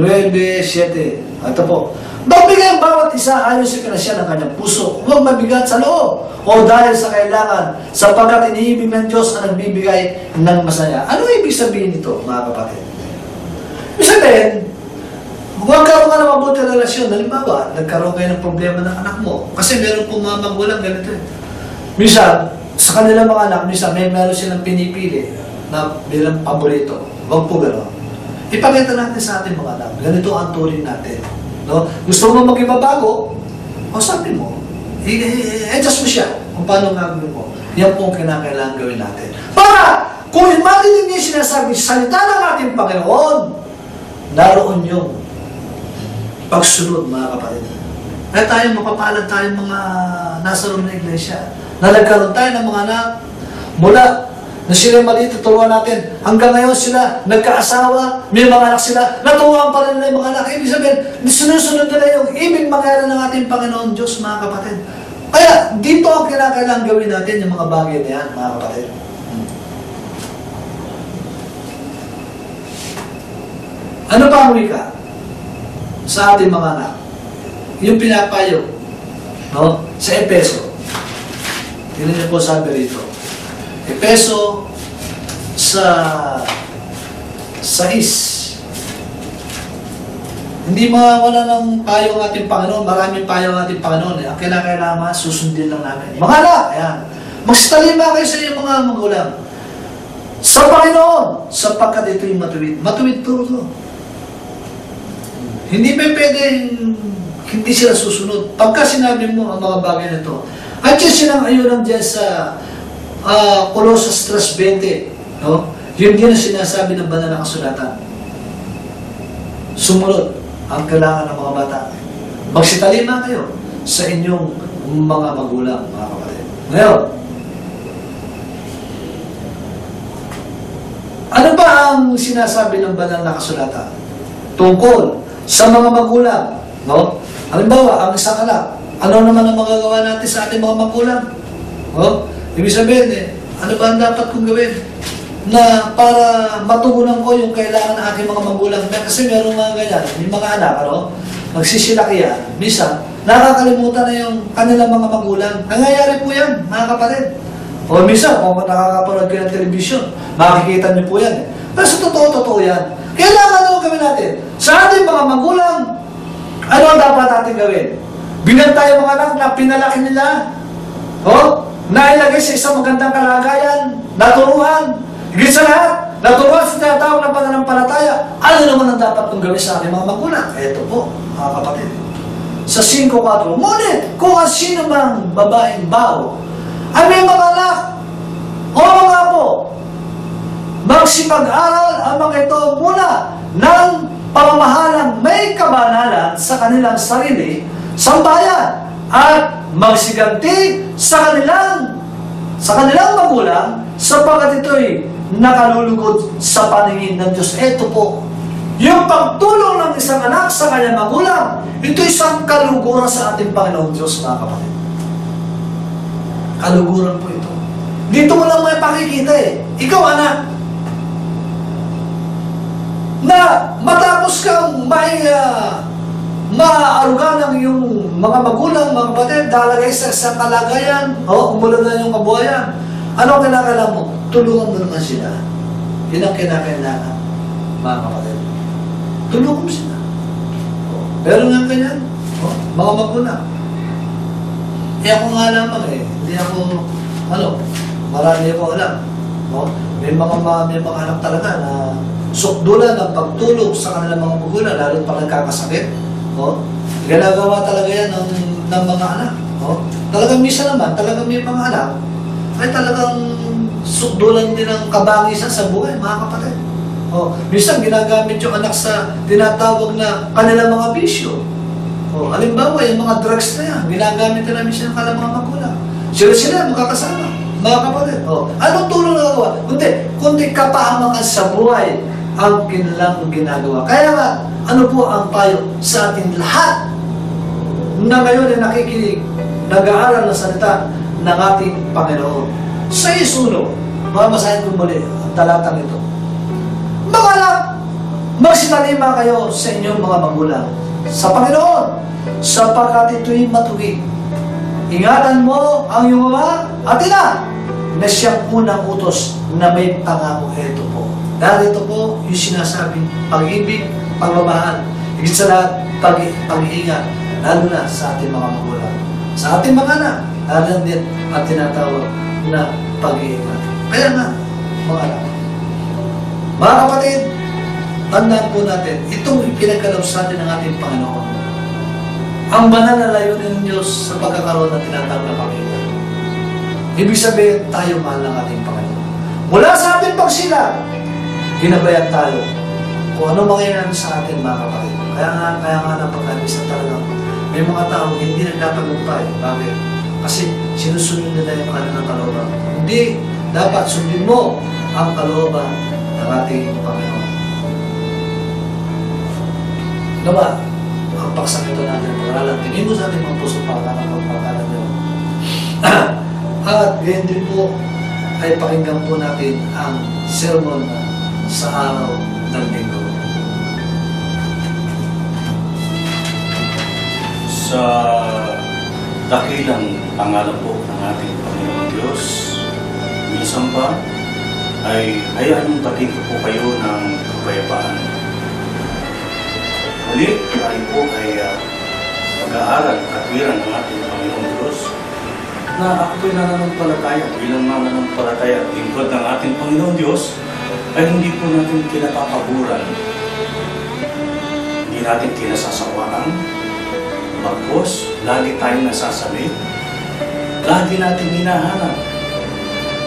9:7. Ito po. Magbigay ang bawat isa ayon sa kinasya ng kanyang puso. Huwag mabigat sa loob o dahil sa kailangan, sapagkat iniibig ng Diyos ang nagbibigay ng masaya. Ano ibig sabihin nito, mga kapatid? Ibig sabihin, magkaroon ka ng mabuti relasyon. Halimbawa, nagkaroon kayo ng problema ng anak mo. Kasi meron pong mga magulang ganito eh. Minsan, sa kanilang mga anak, minsan meron silang pinipili na bilang paborito. Huwag po gano'n. Ipakita natin sa ating mga anak. Ganito ang turing natin. No? Gusto mo maging mabago? O sabi mo, i-adjust mo siya kung paano gagawin mo. Yan po ang kinakailangan gawin natin. Para, kung marinig niyo sinasabi, salita ng ating Panginoon, naroon yung pagsunod, mga kapatid. Kaya tayo, mapapalad tayo mga nasa loob ng iglesia. Na nagkaroon tayo ng mga anak mula na sila maliit, tuturuan natin. Hanggang ngayon sila nagkaasawa, may mga anak sila, naturuan pa rin nila yung mga anak. Ibig sabihin, sinusunod nila yung ibig mangyari ng ating Panginoon Diyos, mga kapatid. Kaya dito ang kinakailangan gawin natin yung mga bagay na yan, mga kapatid. Ano pa ang wika sa ating mga anak? Yung pinapayo, no? Sa Epeso. Tingnan niyo po sabi rito. Epeso sa 6. Hindi mawala ng payo ng ating Panginoon. Maraming payo ng ating Panginoon. Ang kailangan susundin lang namin. Mga anak, ayan. Magsitalima kayo sa inyong mga magulang. Sa Panginoon, sapagkat ito'y matuwid. Matuwid po ito. Hindi pa pwedeng hindi sila susunod. Pagka sinabi mo ang mga bagay na ito, at yung sinang-ayunan dyan sa Colossus 3:20, no? Yun din ang sinasabi ng banal na kasulatan. Sumunod ang kailangan ng mga bata. Magsitalima kayo sa inyong mga magulang, mga kapatid. Ngayon, ano ba ang sinasabi ng banal na kasulatan? Tungkol sa mga magulang, no? Halimbawa, ang isang anak, ano naman ang magagawa natin sa ating mga magulang? No? Ibig sabihin, ano ba ang dapat kong gawin? Na para matugunan ko yung kailangan ng aking mga magulang. Kasi meron mga ganyan, yung mga anak, ano? Nagsisilakihan, minsan, nakakalimutan na yung kanilang mga magulang. Nangyayari po yan, mga kapatid. O minsan, kung nakakapanood kayo ng television, makikita niyo po yan. Pero sa totoo yan. Kailangan ano gawin natin? Sa ating mga magulang, ano ang dapat natin gawin? Binantay ang mga anak na pinalaki nila, nailagay sa isang magandang kalagayan, naturuan, higit sa lahat, naturuan sa tinatawag ng pananampalataya. Ano naman ang dapat kong gawin sa ating mga magulang? Ito po, mga kapatid. Sa 5:4, ngunit kung ang sino mang babaeng bao ay may mga anak o mga apo, magsipag-aral ang mga ito muna ng pamamahalang may kabanalan sa kanilang sarili, sambayan, at magsiganti sa kanilang magulang sapagkat ito'y nakalulugod sa paningin ng Diyos. Ito po, yung pagtulong ng isang anak sa kanyang magulang, ito isang kaluguran sa ating Panginoon Diyos, mga kapatid. Kaluguran po ito. Dito mo lang may pakikita Ikaw, anak, na matapos kang maarugan ng iyong mga magulang, mga kapatid, dalagay sa kalagayan, umulan na yung kabuhayan. Ano ang kinakailangan mo? Tulungan mo naman sila. Yun ang kinakailangan, mga kapatid. Tulungan mo sila. Pero nga ganyan, mga magulang. Ako nga lamang hindi ako, marami ako alam. May mga anak talaga na sukdulan ng pagtulog sa kanilang mga magulang, lalo pag nagkakasakit. Ginagawa talaga yan ng mga anak. Talagang misa naman, talagang may mga anak, ay talagang sukdulan din ng kabangisan sa buhay, mga kapatid. Minsan ginagamit yung anak sa tinatawag na kanilang mga bisyo. Halimbawa, yung mga drugs na yan, ginagamit nila minsan ng kanilang mga magulang. Sila magkakasama, mga kapatid. Anong tulong na nagawa? Kundi kapahamakan sa buhay ang kanilang ginagawa. Kaya nga, ano po ang payo sa ating lahat na ngayon ay nakikinig, nag-aaral ng salita ng ating Panginoon? Sa isuno, mamasahin ko muli ang talatang ito. Mga anak, magsitalima kayo sa inyong mga magulang sa Panginoon, sapagkat ito'y matuwid. Ingatan mo ang iyong ama at ina na siyang unang utos na may pangako. Ito po. Dahil ito po yung sinasabi, pag-ibig, pagmamahal. Higit sa lahat, pag-iingat, lalo na sa ating mga magulang. Sa ating mga anak, lalo din at tinatawag na pag-iingat. Kaya nga, mga anak. Mga kapatid, tandaan po natin, itong ipinagkaloob sa atin ng ating Panginoon. Ang banal na layunin ng Diyos sa pagkakaroon ng tinatawag na pamilya. Ibig sabihin, tayo mahal ng ating Panginoon. Mula sa ating pagsilang, ginabayan tayo kung ano mangyayari sa atin, mga kapatid. Kaya nga napakabis na talaga. May mga tao hindi nagtatagumpay. Bakit? Kasi sinusunod nila yung kanilang kalooban. Hindi, dapat sundin mo ang kalooban ng ating Panginoon. Ano ba? Ang paksang ito natin, pag-aralan, tingin mo sa ating mga puso para ng pagpapakalan nyo. At ganyan din po, ay pakinggan po natin ang sermon sa araw ng linggo. Sa dakilang pangalan po ng ating Panginoon Diyos, minsan pa ay hayaan yung tatin ko po kayo ng kapayapaan. Muli, tayo po ay mag-aaral katwiran ng ating Panginoon Diyos na ako po'y nananampalataya bilang mananampalataya at lingkod ng ating Panginoon Diyos ay hindi po natin kinapapaguran, hindi natin kinasasawaan. Bagkos, lagi tayong nasasabi, lagi natin hinahanap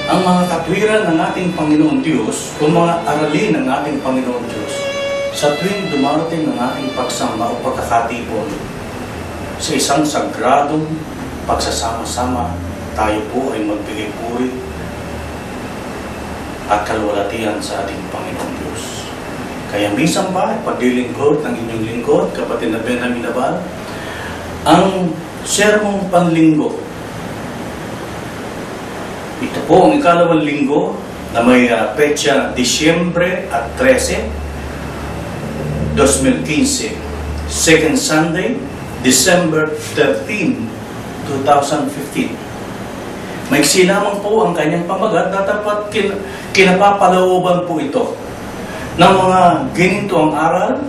ang mga katwiran ng ating Panginoon Diyos o mga aralin ng ating Panginoon Diyos sa tuwing dumarating ng ating pagsamba o pagkakatipon sa isang sagradong pagsasama-sama. Tayo po ay magbigay puri at kalwalatian sa ating Panginoon Diyos. Kaya minsan pa, paglilingkod ng inyong lingkod, kapatid na Benjamin Abal, ang sermong panlinggo. Ito po ang ikalawang linggo na may petsa Disyembre at 13, 2015. Second Sunday, December 13, 2015. Maiksi lamang po ang kanyang pamagat na dapat kinapapalooban po ito ng mga ginintong aral,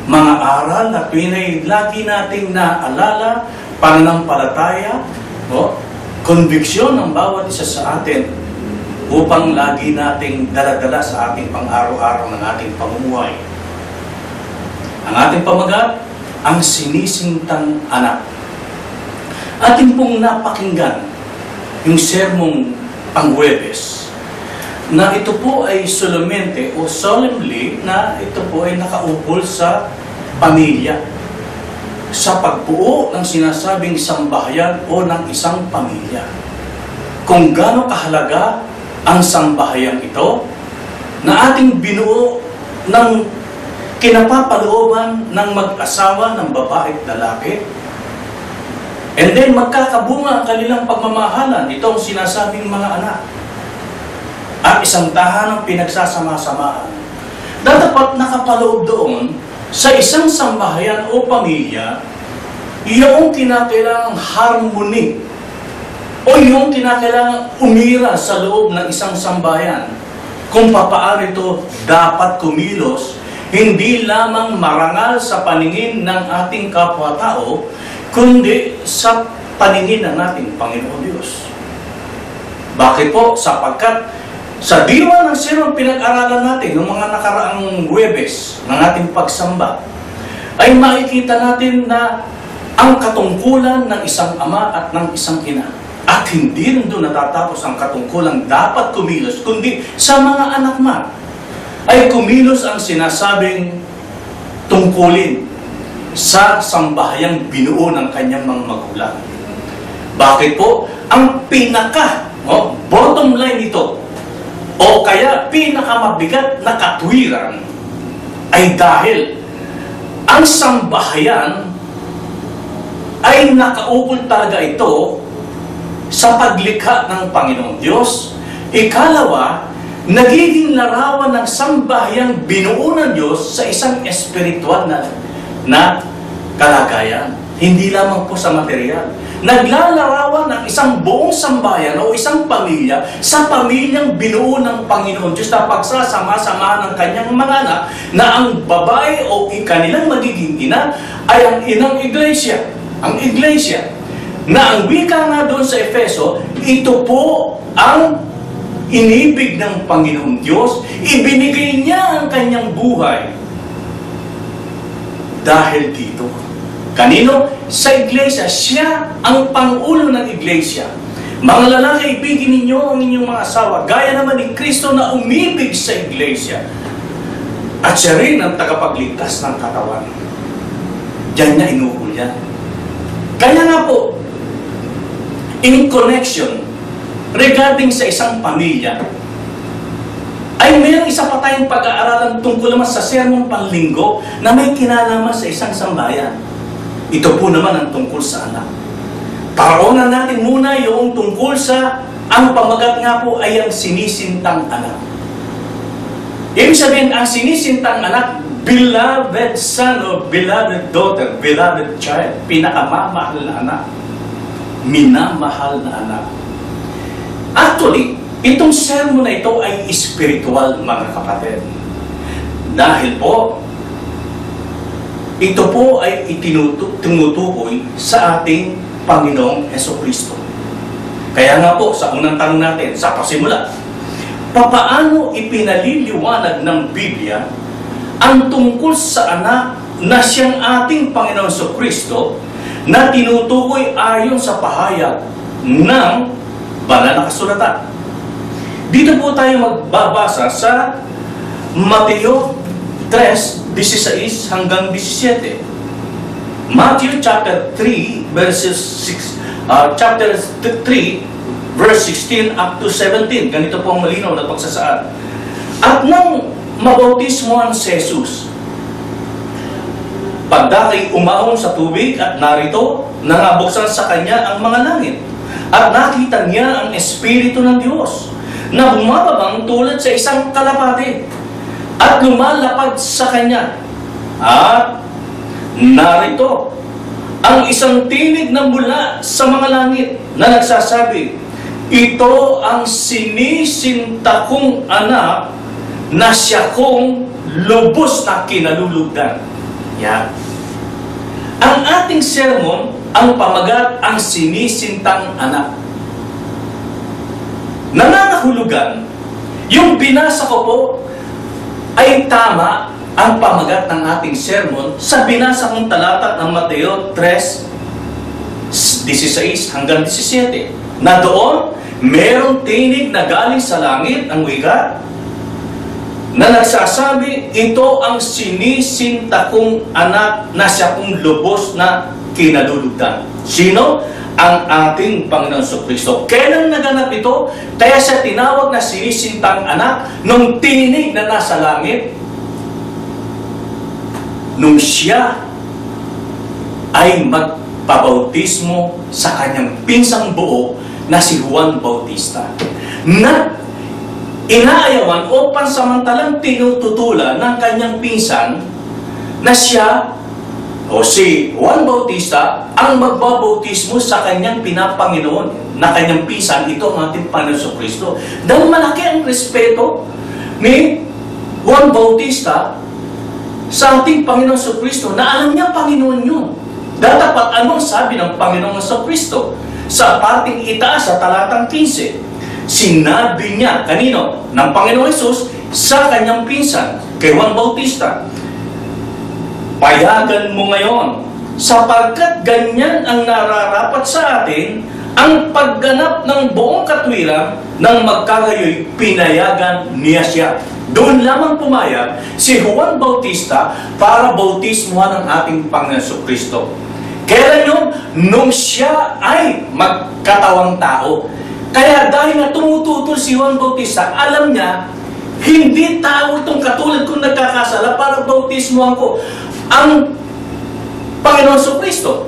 mga aral na pinay lagi nating naalala, pananampalataya, konviksyon ng bawat isa sa atin upang lagi nating daladala sa ating pang-araw-araw ng ating pamumuhay. Ang ating pamagat, ang sinisintang anak. Ating pong napakinggan yung sermong Panghuwebes na ito po ay solamente o solemnly na ito po ay nakaukol sa pamilya, sa pagbuo ng sinasabing sambahayan o ng isang pamilya. Kung gaano kahalaga ang sambahayan ito na ating binuo ng kinapapalooban ng mag-asawa ng babae at lalaki, and then magkakabunga ang kanilang pagmamahalan, itong sinasabing mga anak, at isang tahanang pinagsasama-samaan. Dapat nakapaloob doon sa isang sambahayan o pamilya yung kinakailangang harmony o yung kinakailangang umira sa loob ng isang sambahayan kung papaano ito dapat kumilos, hindi lamang marangal sa paningin ng ating kapwa-tao, kundi sa paningin ng ating Panginoon Diyos. Bakit po? Sapagkat sa diwa ng sermong pinag-aralan natin ng mga nakaraang Huwebes ng ating pagsamba, ay makikita natin na ang katungkulan ng isang ama at ng isang ina. At hindi rin doon natatapos ang katungkulan dapat kumilos, kundi sa mga anak ma ay kumilos ang sinasabing tungkulin sa sambahayang binuo ng kanyang mga magulang. Bakit po? Ang bottom line nito, o kaya pinakamabigat na katwiran, ay dahil ang sambahayan ay nakaukol talaga ito sa paglikha ng Panginoong Diyos. Ikalawa, nagiging larawan ng sambahayang binuo ng Diyos sa isang espiritual na kalagayan. Hindi lamang po sa material, naglalarawan ng isang buong sambayan o isang pamilya sa pamilyang binuo ng Panginoon Diyos na pagsasama-samahan ng kanyang mga anak na ang babae o kanilang magiging ina ay ang inang iglesia. Ang iglesia na ang wika nga doon sa Efeso, ito po ang inibig ng Panginoong Diyos. Ibinigay niya ang kanyang buhay dahil dito. Kanino? Sa iglesia. Siya ang pangulo ng iglesia. Mga lalaki, ibigin ninyo ang inyong mga asawa, gaya naman ni Kristo na umibig sa iglesia. At siya rin ang tagapagligtas ng katawan. Diyan niya inuhul yan. Kaya nga po, in connection, regarding sa isang pamilya, ay mayroong isa pa tayong pag-aaralan tungkol naman sa sermong panlinggo na may kinalaman sa isang sambayan. Ito po naman ang tungkol sa anak. Paroonan natin muna yung tungkol sa, ang pamagat nga po ay ang sinisintang anak. Ibig sabihin, ang sinisintang anak, beloved son or beloved daughter, beloved child, pinakamamahal na anak, minamahal na anak. Actually, itong sermon na ito ay spiritual, mga kapatid. Dahil po, ito po ay tumutukoy sa ating Panginoong Hesukristo. Kaya nga po, sa unang tanong natin, sa pasimula, papaano ipinaliliwanag ng Biblia ang tungkol sa anak na siyang ating Panginoong Hesukristo na tinutukoy ayon sa pahayag ng banal na kasulatan? Dito po tayo magbabasa sa Mateo 3:16 hanggang 17. Matthew chapter 3 verses 6, chapter 3 verse 16 up to 17. Ganito po ang malinaw na pagsasaad. At nang mabautismohan si Jesus, pagdakay umahon sa tubig at narito nangabuksan sa kanya ang mga langit. At nakita niya ang Espiritu ng Diyos na bumababang tulad sa isang kalapati at lumalapad sa kanya. At narito ang isang tinig na mula sa mga langit na nagsasabi, ito ang sinisinta kong anak na siya kong lubos na kinalulugdan. Yan. Ang ating sermon, ang pamagat, ang sinisintang anak. Nangangahulugan, yung binasa ko po ay tama ang pamagat ng ating sermon sa binasa kong talata ng Mateo 3:16 hanggang 17. Na doon, merong tinig na galing sa langit, ang wika, na nagsasabi, ito ang sinisinta kong anak na siya kong lubos na kinalulugdan. Sino? Ang ating Panginoon Jesucristo. Kailan naganap ito? Kaya siya tinawag na sinisintang anak nung tinig na nasa langit, nung siya ay magpabautismo sa kanyang pinsang buo na si Juan Bautista, na inaayawan o pansamantalang tinututulan ng kanyang pinsan na siya o si Juan Bautista ang magbabautismo sa kanyang pinapanginoon na kanyang pinsan, ito ang ating Panginoon Jesucristo. Dahil malaki ang respeto ni Juan Bautista sa ating Panginoon Jesucristo na alam niya Panginoon yun. Datapat anong sabi ng Panginoon Jesucristo sa parting itaas sa talatang 15? Sinabi niya, kanino? Ng Panginoon Jesus sa kanyang pinsan, kay Juan Bautista, payagan mo ngayon, sapagkat ganyan ang nararapat sa atin, ang pagganap ng buong katwiran ng magkagayoy pinayagan niya siya. Doon lamang pumayag si Juan Bautista para bautismuhan ng ating Panginoon Jesucristo. Kailan yun? Nung siya ay magkatawang tao. Kaya dahil na tumututol si Juan Bautista, alam niya, hindi tao itong katulad kong nagkakasala para bautismuhan ko ang Panginoon Jesucristo.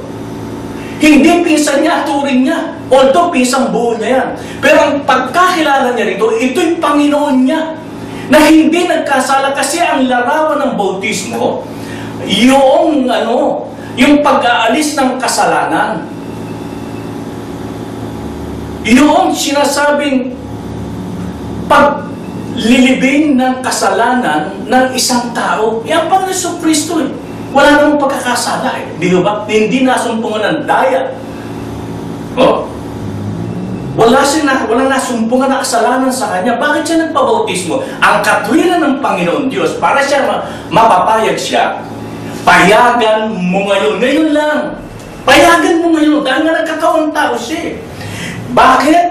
Hindi pinsan niya, turing niya. Although pinsang buo niya yan. Pero ang pagkakilala niya rito, ito'y Panginoon niya. Na hindi nagkasala kasi ang larawan ng bautismo, yung pag-aalis ng kasalanan. yung sinasabing paglilibing ng kasalanan ng isang tao, yan pang Yesu Kristo eh. Wala namang pagkakasala eh. Di ba? Hindi nasumpungan ng daya. Oh? Walang nasumpungan na kasalanan sa kanya. Bakit siya nagpabautismo? Ang katwiran ng Panginoon Diyos, para siya mapapayag siya, payagan mo ngayon. Ngayon lang. Payagan mo ngayon. Dahil nga nagkakawang tao siya eh. Bakit?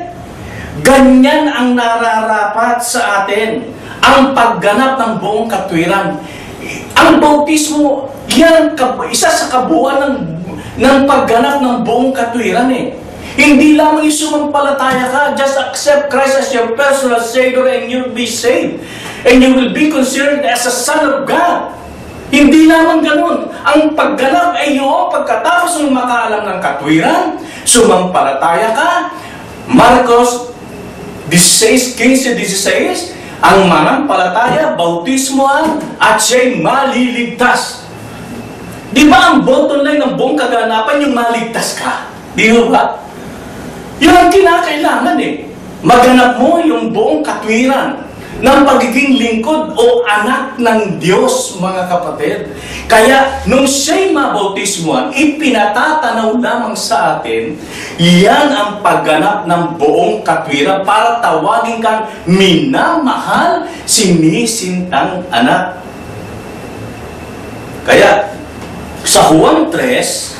Ganyan ang nararapat sa atin. Ang pagganap ng buong katwiran. Ang bautismo, yan isa sa kabuuan ng pagganap ng buong katwiran eh. Hindi lamang yung sumampalataya ka, just accept Christ as your personal Savior and you'll be saved. And you will be considered as a son of God. Hindi lamang ganun. Ang pagganap ay yung pagkatapos ng makaalam ng katwiran, sumampalataya ka. Marcos 16:16, ang manampalataya, bautismoan, at siya'y maliligtas. Di ba ang bottom line ng buong kaganapan yung maligtas ka? Di ba? Yun ang kinakailangan eh. Maganap mo yung buong katwiran ng pagiging lingkod o anak ng Diyos, mga kapatid. Kaya, nung siya'y mabautismuhan, ipinatatanaw lamang sa atin, yan ang pagganap ng buong katwiran para tawagin kang minamahal, sinisintang anak. Kaya, sa Juan 3,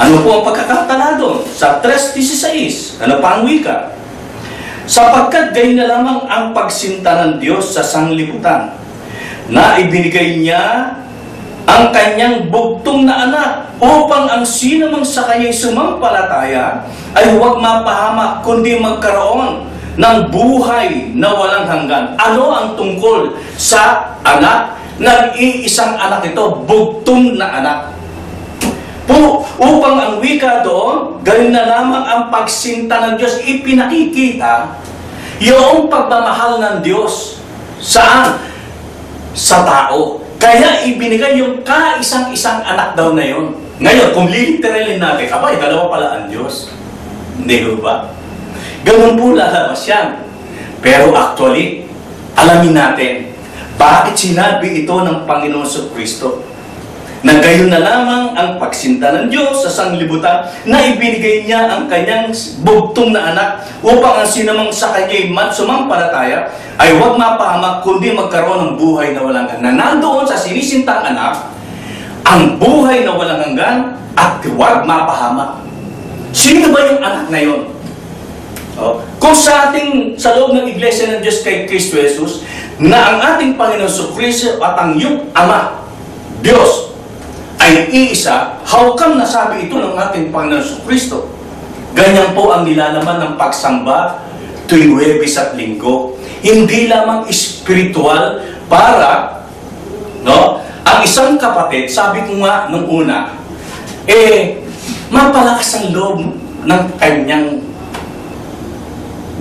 ano po ang pagkakatala doon? Sa 3:16, ano pa ang wika? Sapagkat gayon na lamang ang pagsinta ng Diyos sa sanglibutan, na ibinigay niya ang kanyang bugtong na anak, upang ang sino mang sa kanya'y sumampalataya ay huwag mapahamak, kundi magkaroon ng buhay na walang hanggan. Ano ang tungkol sa anak? Nag-iisang anak ito, bugtong na anak. Upang ang wika doon, gayon na lamang ang pagsinta ng Diyos, ipinakikita yung pagmamahal ng Diyos. Saan? Sa tao. Kaya ibinigay yung kaisang-isang anak daw na yun. Ngayon, kung literalin natin, abay, dalawa pala ang Diyos. Hindi ba? Ganun po lalabas yan. Pero actually, alamin natin, bakit sinabi ito ng Panginoon Kristo? Na gayon na lamang ang pagsinta ng Diyos sa sanglibutan, na ibinigay niya ang kanyang bugtong na anak, upang ang sinamang sa kanya'y sumampalataya ay huwag mapahamak, kundi magkaroon ng buhay na walang hanggan. Na nandoon sa sinisintang anak, ang buhay na walang hanggan at huwag mapahamak. Sino ba yung anak na yun? Kung sa loob ng Iglesia ng Diyos kay Kristo Jesus, na ang ating Panginoon Kristo at ang iyong Ama, Diyos, ay iisa, how come nasabi ito ng ating Panginoon Kristo? Ganyan po ang nilalaman ng pagsamba tuwing Huwebes at Linggo. Hindi lamang espiritual para, ang isang kapatid, sabi ko nga nung una, mapalakas ang loob ng kanyang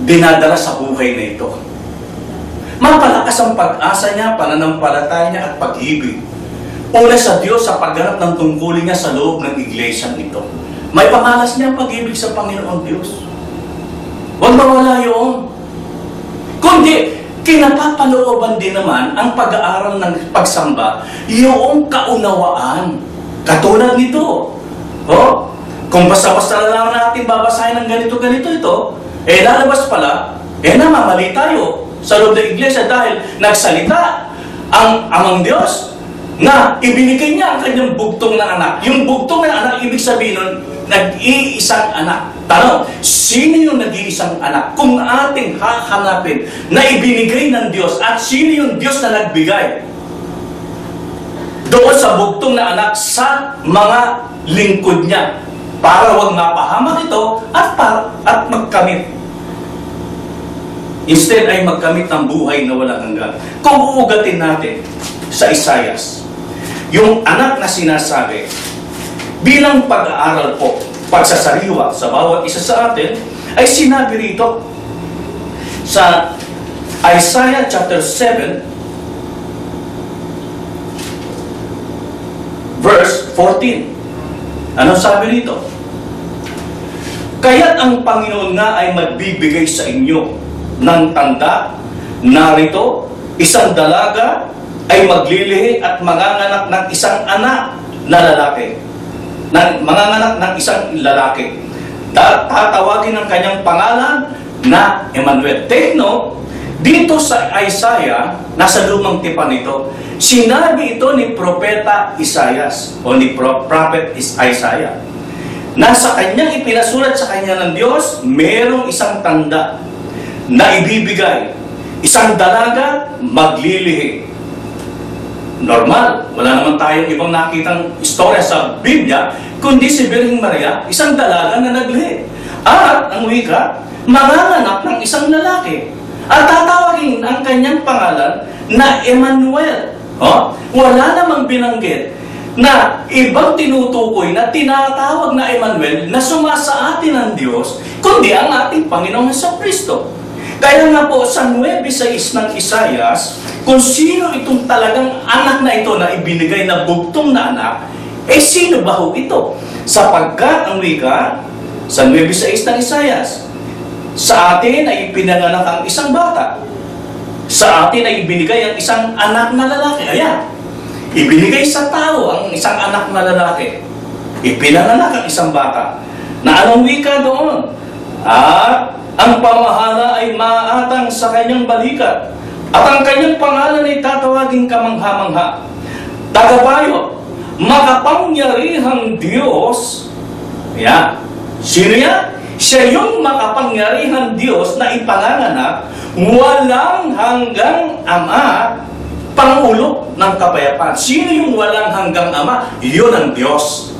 dinadala sa buhay na ito. Mapalakas ang pag-asa niya, pananampalataya niya at pag-ibig. Una sa Diyos sa pagganap ng tungkulin niya sa loob ng iglesia nito. May pangalas niya pag-ibig sa Panginoon Diyos. Huwag mawala yun. Kundi, kinapapalooban din naman ang pag-aaral ng pagsamba, yung kaunawaan. Katulad nito. Kung basta-basta lang natin babasahin ng ganito-ganito ito, lalabas pala, namamali tayo sa loob ng iglesia dahil nagsalita ang Amang Diyos na ibinigay niya ang kanyang bugtong na anak. Yung bugtong na anak, ibig sabihin nun, nag-iisang anak. Tanong, sino yung nag-iisang anak? Kung ating hahanapin na ibinigay ng Diyos, at sino yung Diyos na nagbigay doon sa bugtong na anak sa mga lingkod niya, para wag mapahamak ito at magkamit. Instead ay magkamit ng buhay na walang hanggan. Kung uugatin natin sa Isaias, yung anak na sinasabi, bilang pag-aaral po, pagsasariwa sa bawat isa sa atin, ay sinabi rito sa Isaiah chapter 7, verse 14. Ano sabi rito? Kaya't ang Panginoon nga ay magbibigay sa inyo ng tanda. Narito, isang dalaga ay maglilihi at manganganak ng isang anak na lalaki. Manganganak ng isang lalaki. Tatawagin ang kanyang pangalan na Emmanuel. Take note, dito sa Isaiah, nasa lumang tipan ito, sinabi ito ni Propeta Isaias o ni Prophet Isaiah. Nasa kanyang ipinasulat sa kanya ng Diyos, merong isang tanda na ibibigay. Isang dalaga maglilihi. Normal, wala naman tayong ibang nakitang istorya sa Biblia, kundi si Birheng Maria, isang dalaga na naglihi. At ang wika, manganganak ng isang lalaki. At tatawagin ang kanyang pangalan na Emmanuel. Wala namang binanggit na ibang tinutukoy na tinatawag na Emmanuel na sumasa atin ng Diyos, kundi ang ating Panginoong Jesucristo. Kaya nga po sa 9:6 ng Isaias, kung sino itong talagang anak na ito na ibinigay na bugtong na anak, sino ba ho ito? Sapagkat ang wika sa 9:6 ng Isaias, sa atin ay ipinanganak ang isang bata. Sa atin ay ibinigay ang isang anak na lalaki. Ayan. Ibinigay sa tao ang isang anak na lalaki. Ipinanganak ang isang bata. Na anong wika doon? At ang pamahala ay maaatang sa kanyang balikat. At ang kanyang pangalan ay tatawaging kamangha-mangha. Tagapayo, makapangyarihang Diyos. Yan. Sino yan? Siya yung makapangyarihang Diyos na ipanganganak, walang hanggang Ama, Pangulo ng kapayapaan. Sino yung walang hanggang Ama? Yun ang Diyos.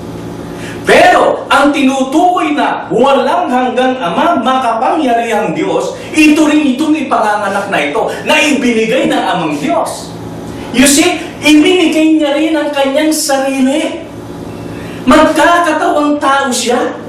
Pero, ang tinutukoy na walang hanggang Ama, makapangyarihang Diyos, ito rin itong ipanganganak na ito, na ibinigay ng Amang Diyos. You see, ibinigay niya rin ang kanyang sarili. Magkakatawang tao siya.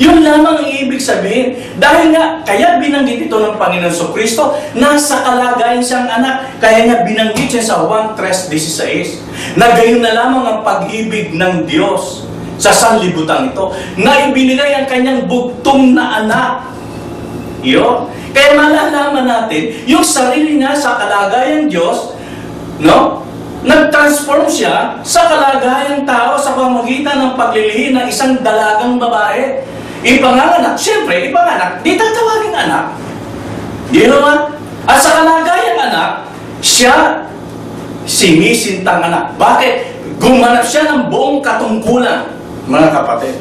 Yun lamang ang ibig sabihin. Dahil nga, kaya binanggit ito ng Panginoon Jesucristo, nasa kalagayan siyang anak. Kaya nga binanggit siya sa 1:3-16, na gayon na lamang ang pag-ibig ng Diyos sa sanlibutan ito, na ibinigay ang kanyang bugtong na anak. Yun. Kaya malalaman natin, yung sarili niya sa kalagayang Diyos, no? Nag-transform siya sa kalagayang tao sa pamamagitan ng paglilihi ng isang dalagang babae. Ipanganak, siyempre, ipanganak, di tatawagin anak. Di naman? At sa kalagayang anak, siya sinisintang anak. Bakit? Gumanap siya ng buong katungkulan, mga kapatid.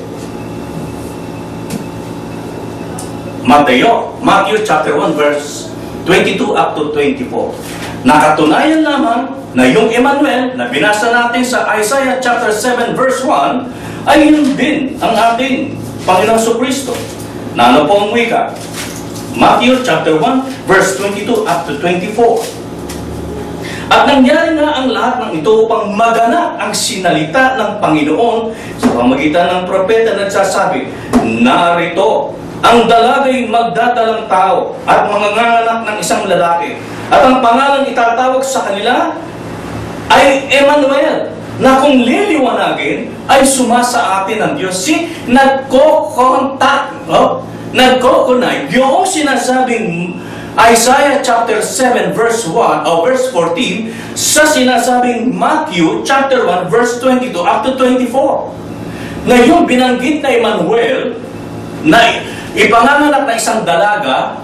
Matthew chapter 1 verse 22 up to 24. Nakatunayan lamang na yung Emmanuel na binasa natin sa Isaiah chapter 7 verse 1 ay yun din ang ating Panginoong Jesucristo. Na ano po ang wika? Matthew chapter 1 verse 22 up to 24. At nangyari nga ang lahat ng ito upang maganap ang sinalita ng Panginoon sa pamamagitan ng propeta na nagsasabi, narito, ang dalagay magdadalang tao at manganganak ng isang lalaki. At ang pangalan itatawag sa kanila ay Emmanuel, na kung liliwanagin ay sumasa atin ang Diyos. See, nagko-contact, nagko-connect yung sinasabing Isaiah chapter 7 verse 1 o verse 14 sa sinasabing Matthew chapter 1 verse 22 up to 24. Na yung binanggit na Emmanuel na ipanganganak na isang dalaga,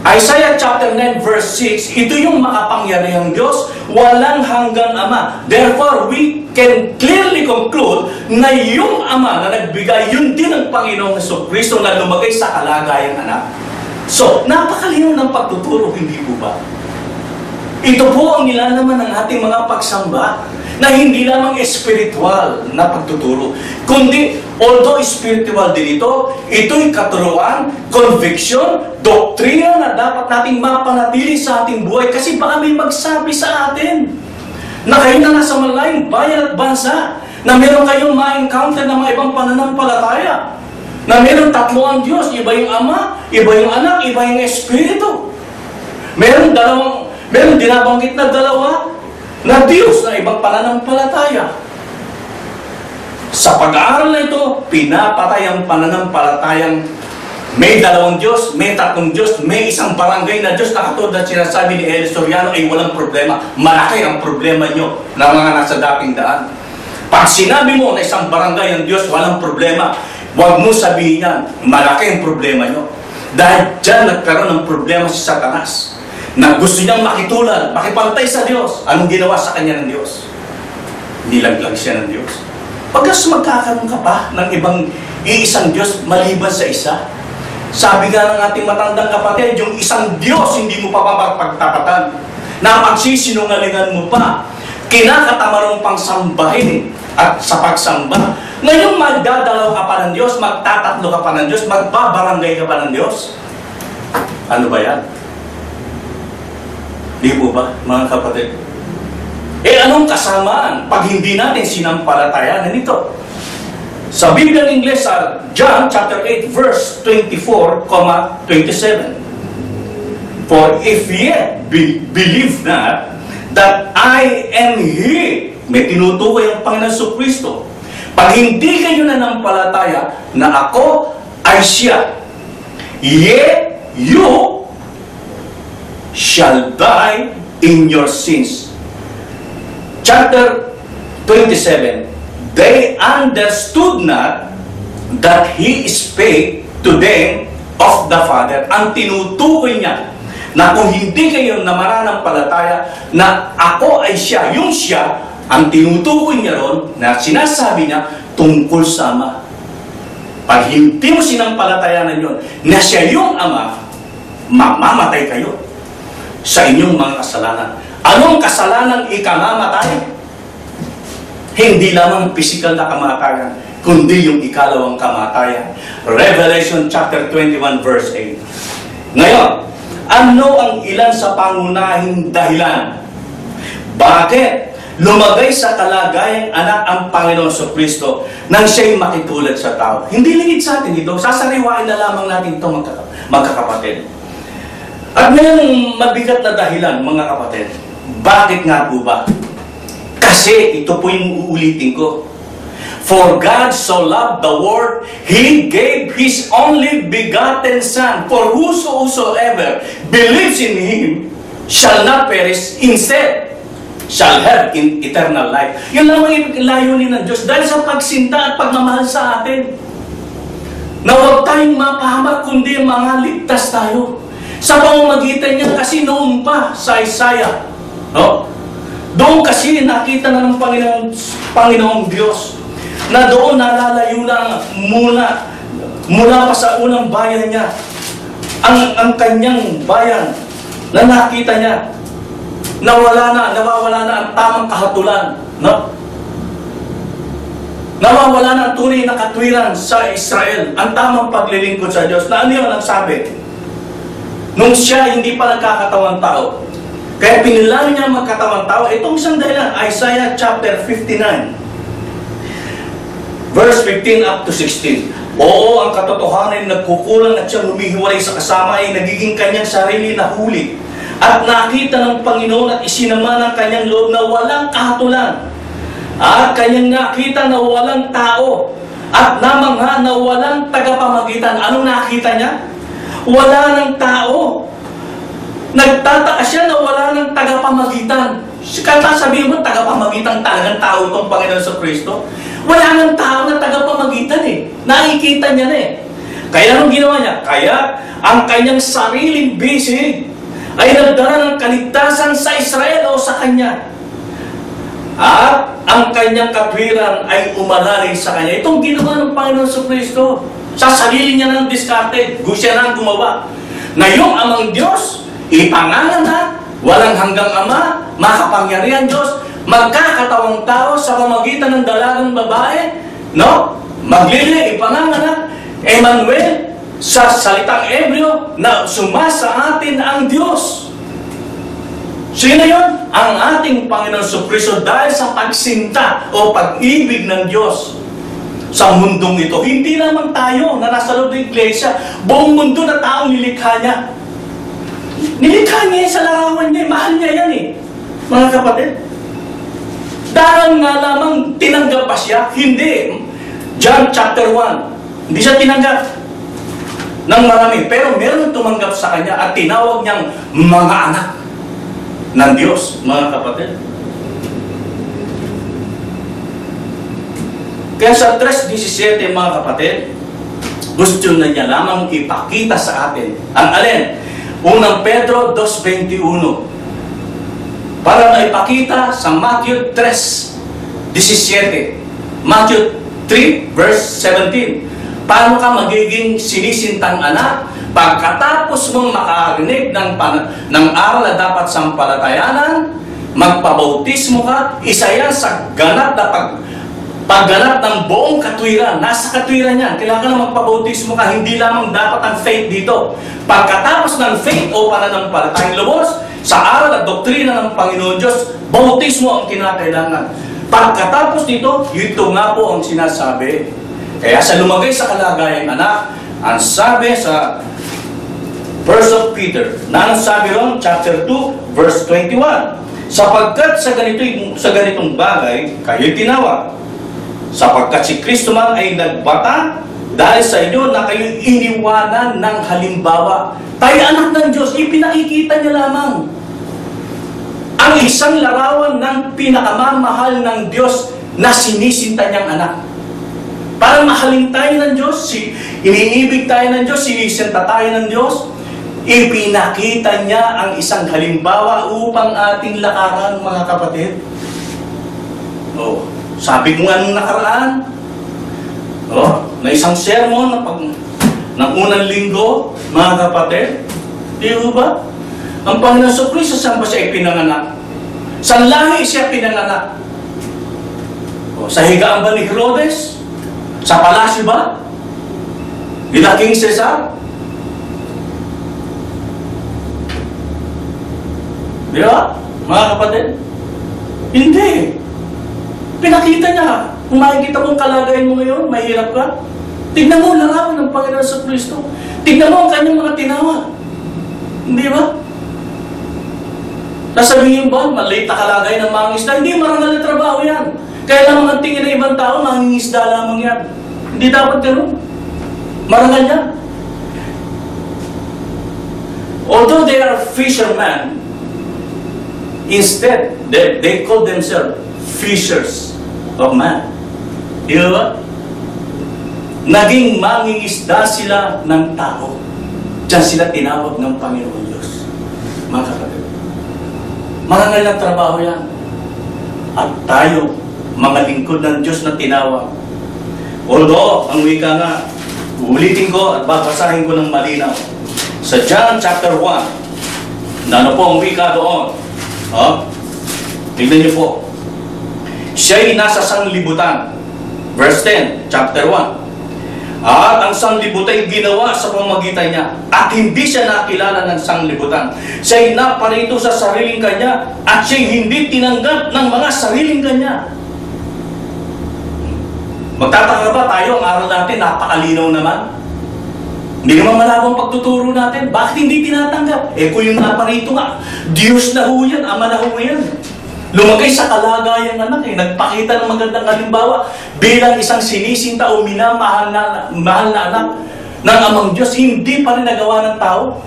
Isaiah chapter 9 verse 6, ito yung makapangyarihang Diyos, walang hanggang Ama. Therefore, we can clearly conclude na yung Ama na nagbigay, yun din ang Panginoong Jesucristo na lumagay sa kalagayang anak. So, napakalinaw ng pagtuturo, hindi po ba? Ito po ang nilalaman ng ating mga pagsamba, na hindi lamang espiritual na pagtuturo, kundi although spiritual din ito, ito'y katuruan, conviction, doktrina na dapat nating mapanatili sa ating buhay. Kasi baka may magsabi sa atin na kayo na nasa malayong bayan at bansa, na meron kayong ma-encounter ng mga ibang pananampalataya, na meron tatlo ang Diyos, iba yung Ama, iba yung Anak, iba yung Espiritu. Meron dinabanggit na dalawa na Diyos na ibang pananampalataya. Sa pag-aaral na ito, pinapatay ang pananampalatayang May dalawang Diyos, may tatlong Diyos, may isang barangay na Diyos na katulad na sinasabi ni Eli Soriano ay walang problema. Malaki ang problema nyo na mga nasa dating daan. Pag sinabi mo na isang barangay ang Diyos, walang problema, huwag mo sabihin yan, malaki ang problema nyo. Dahil dyan nagkaroon ng problema si Satanas na gusto niyang makitulad, makipantay sa Diyos. Anong ginawa sa kanya ng Diyos? Nilaglag siya ng Diyos. Pagkas magkakaroon ka pa ng ibang iisang Diyos maliban sa isa, sabi nga ng ating matandang kapatid, yung isang Diyos hindi mo pa mapagtapatan, na pagsisinungalingan mo pa, kinakatama pang sambahin at sa pagsamba. Ngayon magdadalaw ka pa ng Diyos, magtatatlo ka pa ng Diyos, magbabarangay ka pa ng Diyos. Ano ba yan? Di po ba, mga kapatid? Anong kasamaan pag hindi natin sinampalatayanan ito? Sa Biblia ng Ingles, sa John chapter 8, verse 24, 27. For if ye believe not that I am He, may tinutukoy ang Panginoon Jesucristo. Pag hindi kayo nanampalataya na ako ay siya, ye, you shall die in your sins. Chapter 27, they understood not that He spake to them of the Father. Ang tinutukoy niya na kung hindi kayo na mananampalataya na ako ay siya, yung siya, ang tinutukoy niya ron na sinasabi niya tungkol sa Ama. Pag hindi mo sinampalatayanan yun, na siya yung Ama, mamamatay kayo sa inyong mga kasalanan. Anong kasalanang ikamamatay? Hindi lamang physical na kamatayan, kundi yung ikalawang kamatayan. Revelation chapter 21 verse 8. Ngayon, ano ang ilan sa pangunahing dahilan? Bakit lumagay sa kalagayang anak ang Panginoon Jesucristo nang siya'y makitulad sa tao? Hindi lingid sa atin ito. Sasariwain na lamang natin ito, magkakapatid. At ngayong mabigat na dahilan, mga kapatid, bakit nga po ba? Kasi ito po yung uulitin ko. For God so loved the world, He gave His only begotten Son, for whosoever believes in Him shall not perish, instead shall have in eternal life. Yun lang ang layunin ng Diyos dahil sa pagsinta at pagmamahal sa atin. Na huwag tayong mapahamak, kundi mga ligtas tayo. Sa pamamagitan niya kasi noon pa sa Isaiah, no? Doon kasi nakita na ng Panginoong Diyos na doon nalalayo lang mula pa sa unang bayan niya ang kanyang bayan na nakita niya nawawala na ang tamang kahatulan, no? Nawawala na ang tunay na katwiran sa Israel, ang tamang paglilingkod sa Diyos. Na ano yun ang sabi? Nung siya hindi pa nagkakatawang tao, kaya pinilang niya magkatawang tao, itong isang dahilan, Isaiah chapter 59, verse 15 up to 16. Oo, ang katotohanan ay nagkukulang at siyang humihiwalay sa kasama ay nagiging kanyang sarili na huli. At nakita ng Panginoon at isinama ng kanyang loob na walang kahatulan. At kanyang nakita na walang tao. At namangha na walang tagapamagitan. Anong nakita niya? Wala ng tao. Nagtataka siya na wala ng tagapamagitan. Kaya sabihin mo, tagapamagitan talagang tao itong Panginoon sa Kristo. Wala ng tao na tagapamagitan eh. Nakikita niya na eh. Kaya anong ginawa niya? Kaya ang kanyang sariling bisig ay nagdala ng kaligtasan sa Israel o sa kanya. At ang kanyang katwiran ay umalarin sa kanya. Itong ginawa ng Panginoon sa Kristo. Sa sarili niya ng diskarte. Siya na ang gumawa. Na yung amang Diyos, ipangalan walang hanggang Ama, makapangyarihan Diyos, magkakatawang tao sa pamagitan ng dalagang babae, no? Maglili, ipangalan Emmanuel, sa salitang Hebreo, na sumasa atin ang Diyos. Sino yun? Ang ating Panginoon Jesucristo dahil sa pagsinta o pag-ibig ng Diyos sa mundong ito. Hindi lamang tayo na nasa loob ng iglesia, buong mundo na taong nilikha niya. Nilikha niya sa larawan niya, mahal niya yan eh, mga kapatid. Dahil nga lamang tinanggap pa siya, hindi. John chapter 1, hindi siya tinanggap. ng marami. Pero meron tumanggap sa kanya at tinawag niyang mga anak ng Diyos, mga kapatid. Kaya sa 3:17, mga kapatid, gusto na niya lamang ipakita sa atin ang alin? Unang Pedro 2:21. Para maipakita sa Matthew 3:17. Matthew 3:17. Paano ka magiging sinisintang anak pagkatapos mong makarinig ng aral na dapat sampalatayanan, magpabautismo ka, isa yan sa ganap na pagganap ng buong katwiran. Nasa katwiran yan. Kailangan na magpabautismo ka. Hindi lamang dapat ang faith dito. Pagkatapos ng faith o pananampalatayang lubos, sa aral at doktrina ng Panginoon Diyos, bautismo ang kinakailangan. Pagkatapos dito, ito nga po ang sinasabi. Kaya sa lumagay sa kalagayang anak, ang sabi sa 1 of Peter, na ang sabi ron, chapter 2, verse 21, sapagkat sa ganitong bagay, kayo'y tinawag. Sapagkat si Kristo man ay nagbata dahil sa inyo na kayo'y iniwanan ng halimbawa. Tayo anak ng Diyos, ipinakikita niya lamang ang isang larawan ng pinakamamahal ng Diyos na sinisinta niyang anak. Para mahalin tayo ng Diyos, iniibig tayo ng Diyos, sinisinta tayo ng Diyos, ipinakita niya ang isang halimbawa upang ating lakaran, mga kapatid. Oh, sabi ko nga nung nakaraan, na isang sermon ng unang linggo, mga kapatid, di ba? Ang Panginoon Kristo, saan ba siya ipinanganak? Saan lahi siya pinanganak? Sa higaan ba ni Herodes? Sa palasyo ba? Nila King Caesar? Di ba, mga kapatid? Hindi. Pinakita niya. Kung makikita mong kalagayan mo ngayon, mahirap ka. Tignan mo ang larawan ng Panginoon sa Kristo. Tignan mo ang kanyang mga tinawag. Hindi ba? Nasabihin ba, maliit na kalagayan ng mangingisda? Hindi, marangal na trabaho yan. Kaya lamang ang tingin ng ibang tao, mangingisda lamang yan. Hindi dapat ganun. Marangal yan. Although they are fishermen, instead, they call themselves fishers of man. Di ba? Naging mangingisda sila ng tao. Diyan sila tinawag ng Panginoon Diyos. Mga kapatid. Marangal na trabaho yan. At tayo, mga lingkod ng Diyos na tinawag. Although, ang wika nga, ulitin ko at babasahin ko ng malinaw. Sa John chapter 1, na ano po ang wika doon? Tignan niyo po. Siya'y nasa sanglibutan. Verse 10, chapter 1. At ang sanglibutan ay ginawa sa pamamagitan niya. At hindi siya nakilala ng sanglibutan. Siya'y naparito sa sariling kanya. At siya'y hindi tinanggap ng mga sariling kanya. Magtataka ba tayo? Ang aral natin, napakalinaw naman. Hindi naman malabang pagtuturo natin. Bakit hindi tinatanggap? Kung yung naparito nga, Diyos na ho yan, Ama na ho yan. Lumagay sa kalagayang anak nagpakita ng magandang halimbawa bilang isang sinisinta o minamahal na anak ng Amang Diyos, hindi pa rin nagawa ng tao.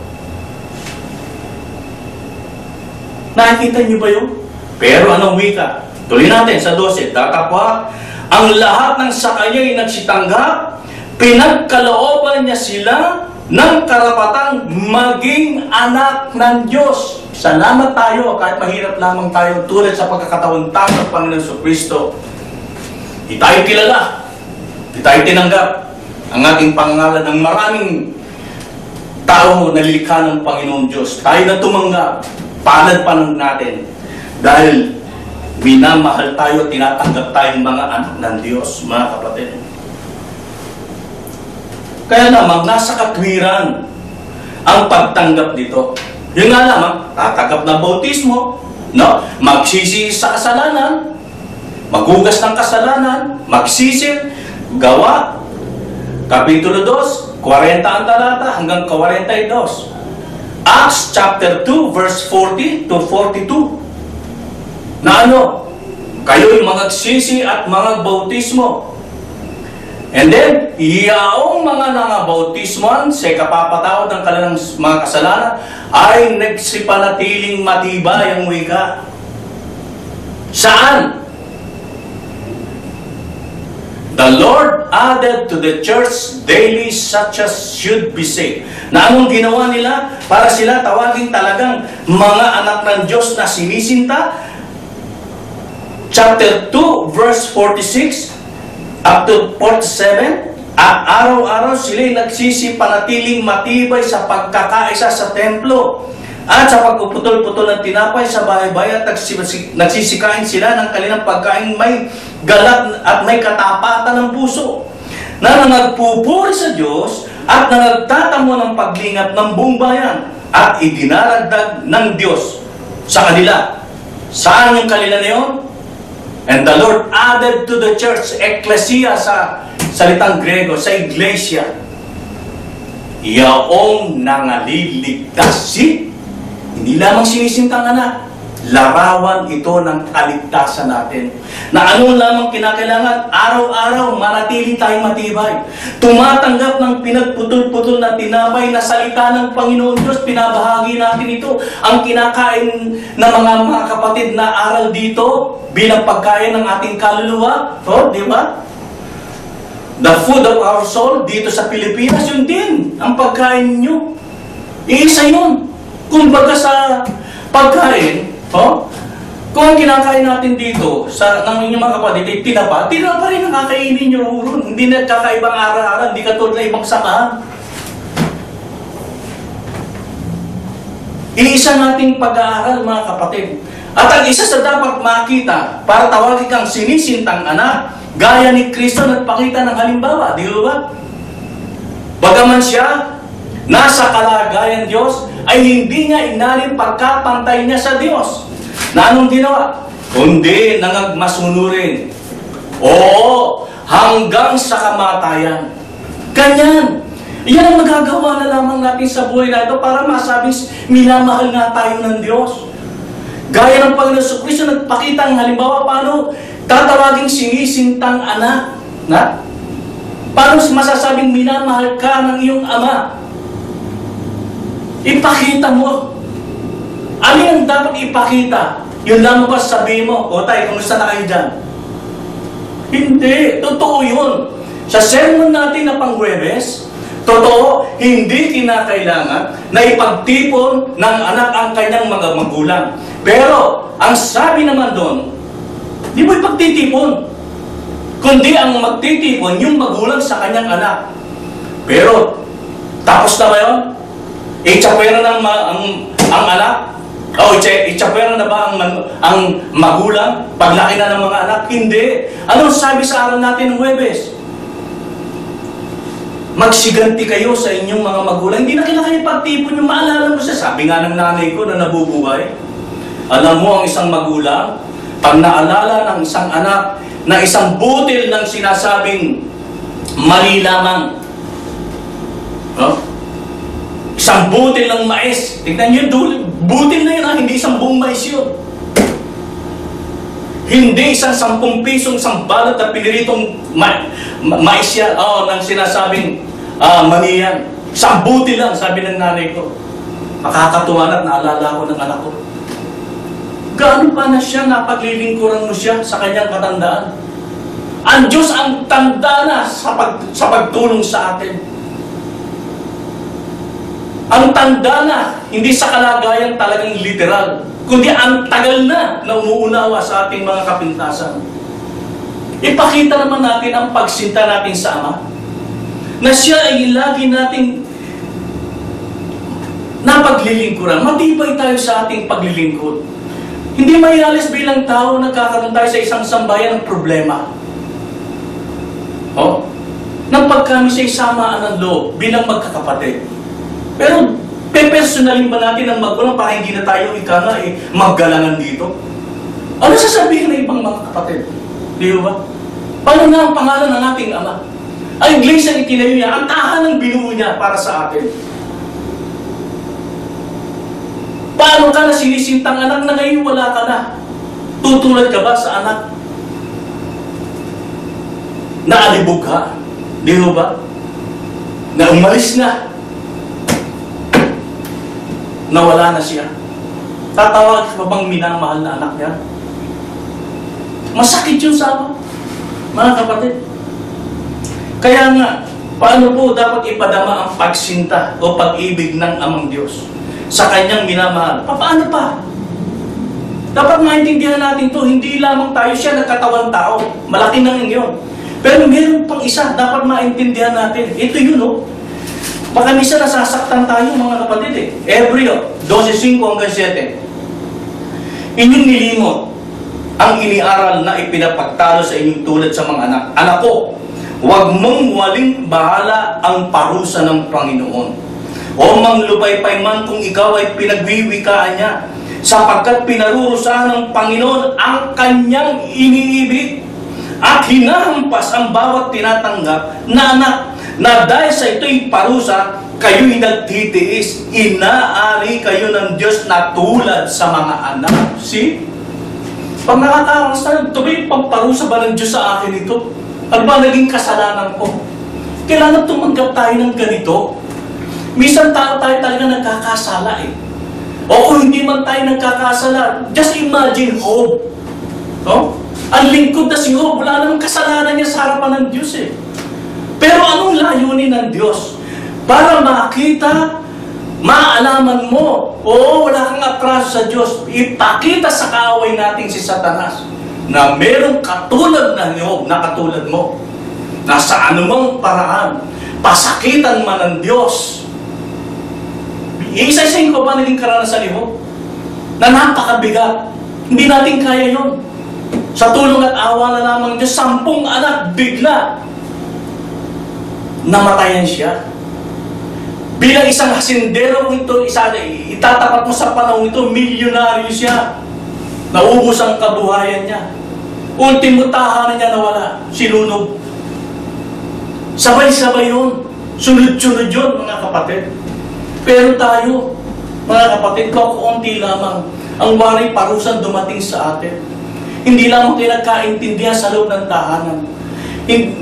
Nakikita niyo ba yun? Pero anong wika? Tuloy natin sa 12. Datapwa, ang lahat ng sa kanya ay nagsitanggap, pinagkalooban niya sila ng karapatang maging anak ng Diyos. Salamat tayo, kahit mahirap lamang tayo, tulad sa pagkakataon tayo ng Panginoon Kristo. Di tayo kilala, di tayo tinanggap ang ating pangalan ng maraming tao na lilikha ng Panginoon Diyos. Tayo na tumanggap, palad pa ng natin, dahil minamahal tayo, tinatanggap tayong mga anak ng Diyos, mga kapatid. Kaya naman, nasa katwiran ang pagtanggap dito. Yun nga lamang, tatanggap ng bautismo, no? Magsisi sa kasalanan, maghugas ng kasalanan, magsisil, gawa, Kapitulo 2, 40 ang talata hanggang 42. Acts chapter 2, verse 40 to 42. Na ano? Kayo'y magsisi at mga bautismo. And then, yaong mga nangabautismoan sa kapapatawad ng kanilang mga kasalanan ay nagsipanatiling matibay ang wika. Saan? The Lord added to the church daily such as should be saved. Na anong ginawa nila para sila tawagin talagang mga anak ng Diyos na sinisinta? Chapter 2, verse 46 up to 47, araw-araw sila'y nagsisipanatiling matibay sa pagkakaisa sa templo at sa pagpuputol-putol ng tinapay sa bahay-bahay at nagsisikain sila ng kanilang pagkain may galak at may katapatan ng puso na nangagpupuri sa Diyos at nangagtatamo ng paglingap ng buong bayan at idinaragdag ng Diyos sa kanila. Saan yung kanila na yun? And the Lord added to the church, ecclesia sa salitang Grego, sa iglesia, yaong nangaliligtas. Hindi lamang sinisintang anak, larawan ito ng kaligtasan natin. Na ano lamang kinakailangan, araw-araw manatili tayong matibay. Tumatanggap ng pinagputol-putol na tinapay na salita ng Panginoon Diyos, pinabahagi natin ito. Ang kinakain ng mga kapatid na aral dito, bilang pagkain ng ating kaluluwa, di ba? The food of our soul, dito sa Pilipinas, yun din, ang pagkain nyo. Iisa yun. Kung baga sa pagkain, kung ang kinakain natin dito ng inyong mga kapatid ay tinapa rin ang kakainin nyo ron. Hindi na kakaibang araw-araw, hindi katulad na ibang samahan. Iisa nating pag-aaral, mga kapatid. At ang isa sa dapat makita para tawagin kang sinisintang anak, gaya ni Kristo nagpakita ng halimbawa, di ba? Bagaman siya nasa kalagayan Diyos, ay hindi niya inarin pagkapantay niya sa Diyos. Na anong ginawa? Kundi nangagmasunurin. Oo, hanggang sa kamatayan. Ganyan. Iyan ang magagawa na lamang natin sa buhay na ito para masabing minamahal nga tayo ng Diyos. Gaya ng Panginoon Kristo, nagpakita ang halimbawa paano tatawaging sinisintang anak. Paano masasabing minamahal ka ng iyong ama? Ipakita mo. Alin ang dapat ipakita? Yun lang ba sabihin mo, o tayo, kumusta na kayo dyan? Hindi. Totoo yun. Sa sermon natin na Panghuwebes, totoo, hindi kinakailangan na ipagtipon ng anak ang kanyang mga magulang. Pero, ang sabi naman doon, di mo ipagtitipon. Kundi ang magtitipon, yung magulang sa kanyang anak. Pero, tapos na ba yun? Itsapwera ng ang anak? O itsapwera na ba ang magulang? Paglaki na ng mga anak? Hindi. Ano sabi sa araw natin ng Huwebes? Magsiganti kayo sa inyong mga magulang. Hindi na kailangan ipagtipon yung maalala mo siya. Sabi nga ng nanay ko na nabubuhay. Alam mo ang isang magulang, pag naalala ng isang anak na isang butil ng sinasabing mali lamang. Isang butil ng mais. Tignan nyo, butil na yun, hindi isang buong mais yun. Hindi isang 10 pisong isang balot na piniritong mais yan. Nang sinasabing mani yan. Isang butil lang, sabi ng nanay ko. Makakatuwa na at naalala ko ng anak ko. Gaano pa na siya, napaglilingkuran mo siya sa kanyang katandaan? Ang Diyos ang tanda na sa pagtulong sa atin. Ang tanda na, hindi sa kalagayan talagang literal, kundi ang tagal na umuunawa sa ating mga kapintasan. Ipakita naman natin ang pagsinta natin sa Ama, na siya ay lagi nating napaglilingkuran. Matibay tayo sa ating paglilingkod. Hindi maialis bilang tao nagkakaroon tayo sa isang sambayan ng problema. Nang pagkami sa isamaan ng loob bilang magkakapatid. Pero, pepersonalin ba natin ang magulang para hindi na tayo maggalangan dito? Ano sasabihin ng ibang mga kapatid? Di ba? Paano na ang pangalan ng ating Ama? Ang iglesia ang itinayo niya, ang tahanang binuo niya para sa atin. Paano ka na sinisintang anak na ngayon wala ka na? Tutulad ka ba sa anak? Naalibog ka? Di ho ba? Na umalis na. Nawala na siya. Tatawag pa bang minamahal na anak niya? Masakit yun sa ako, mga kapatid. Kaya nga, paano po dapat ipadama ang pagsinta o pag-ibig ng Amang Diyos sa Kanyang minamahal? Paano pa? Dapat maintindihan natin to, hindi lamang tayo siya nagkatawang tao. Malaki na yun. Pero meron pang isa, dapat maintindihan natin. Ito yun, oh. Baka misa nasasaktan tayo, mga kapatid, eh. Hebreo 12:5 hanggang 7. Inyong nilimot ang iniaral na ipinapagtalo sa inyong tulad sa mga anak. Anak ko, huwag mong waling bahala ang parusa ng Panginoon. O manglupaypay man kung ikaw ay pinagwiwikaan niya, sapagkat pinarurusahan ng Panginoon ang kanyang iniibig at hinahampas ang bawat tinatanggap na anak, na dahil sa ito'y parusa, kayo'y nagtitiis. Inaari kayo ng Diyos na tulad sa mga anak. See? Pag nakakaranas tuloy, pagparusa ba ng Diyos sa akin ito? Ano ba naging kasalanan ko? Kailangan tumanggap tayo ng ganito. Minsan tayo talaga nagkakasala eh. O kung hindi man tayo nagkakasala, just imagine Job. No? Ang lingkod na si Job, wala namang kasalanan niya sa harapan ng Diyos eh. Pero anong layunin ng Diyos? Para makita, maalaman mo, oo, wala kang atraso sa Diyos, ipakita sa kaaway natin si Satanas na merong katulad na Job, na katulad mo, na sa anumang paraan, pasakitan man ng Diyos. Isa-isahin ko ba naging karanasan ni Job? Na napakabigat. Hindi natin kaya yun. Sa tulong at awa na lamang Diyos, 10 anak bigla namatayan siya. Bilang isang hasindero ito, itatapat mo sa panahon ito, milyonaryo siya. Naubos ang kabuhayan niya. Ultimo tahanan niya nawala, sinunog. Sabay-sabay yun. Sunod-sunod yun, mga kapatid. Pero tayo, mga kapatid, kaunti lamang ang wari parusan dumating sa atin. Hindi lamang tayo nagkaintindihan sa loob ng tahanan.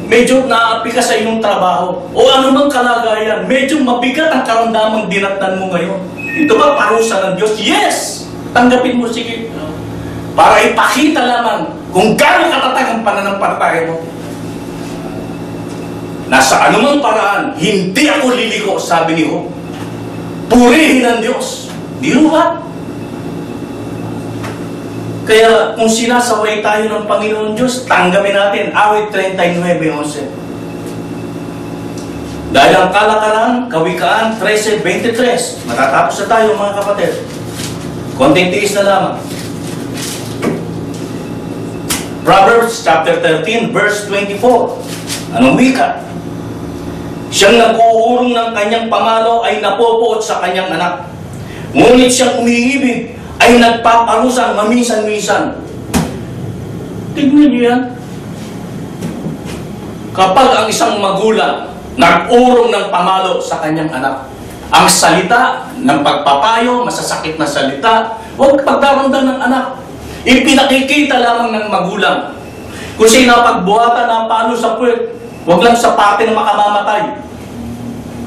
Medyo naapi ka sa iyong trabaho o anumang kalagayan, medyo mabigat ang karamdamang dinatnan mo ngayon. Ito ba parusa ng Diyos? Yes! Tanggapin mo, sige. Para ipakita lamang kung gaano katatag ang pananampalataya mo. Nasa anumang paraan, hindi ako liliko, sabi ni Job. Purihin ang Diyos. Di ba? Kaya kung sinasaway tayo ng Panginoon Diyos, tanggapin natin. Awit 39:11. Dahil ang kalakaran, Kawikaan 13:23. Matatapos na tayo, mga kapatid. Konting tiis na lamang. Proverbs chapter 13 verse 24. Anong wika? Siyang nag-uurong ng kanyang pamalo ay napopoot sa kanyang anak. Ngunit siyang umiibig ay nagpaparusa maminsan-minsan. Tignan niyo yan. Kapag ang isang magulang nag-urong ng pamalo sa kanyang anak, ang salita ng pagpapayo, masasakit na salita, huwag pagdaramdam ng anak. Ipinakikita lamang ng magulang. Kung siya napagbuhatan na palo sa puwet, huwag lang sapate na makamamatay.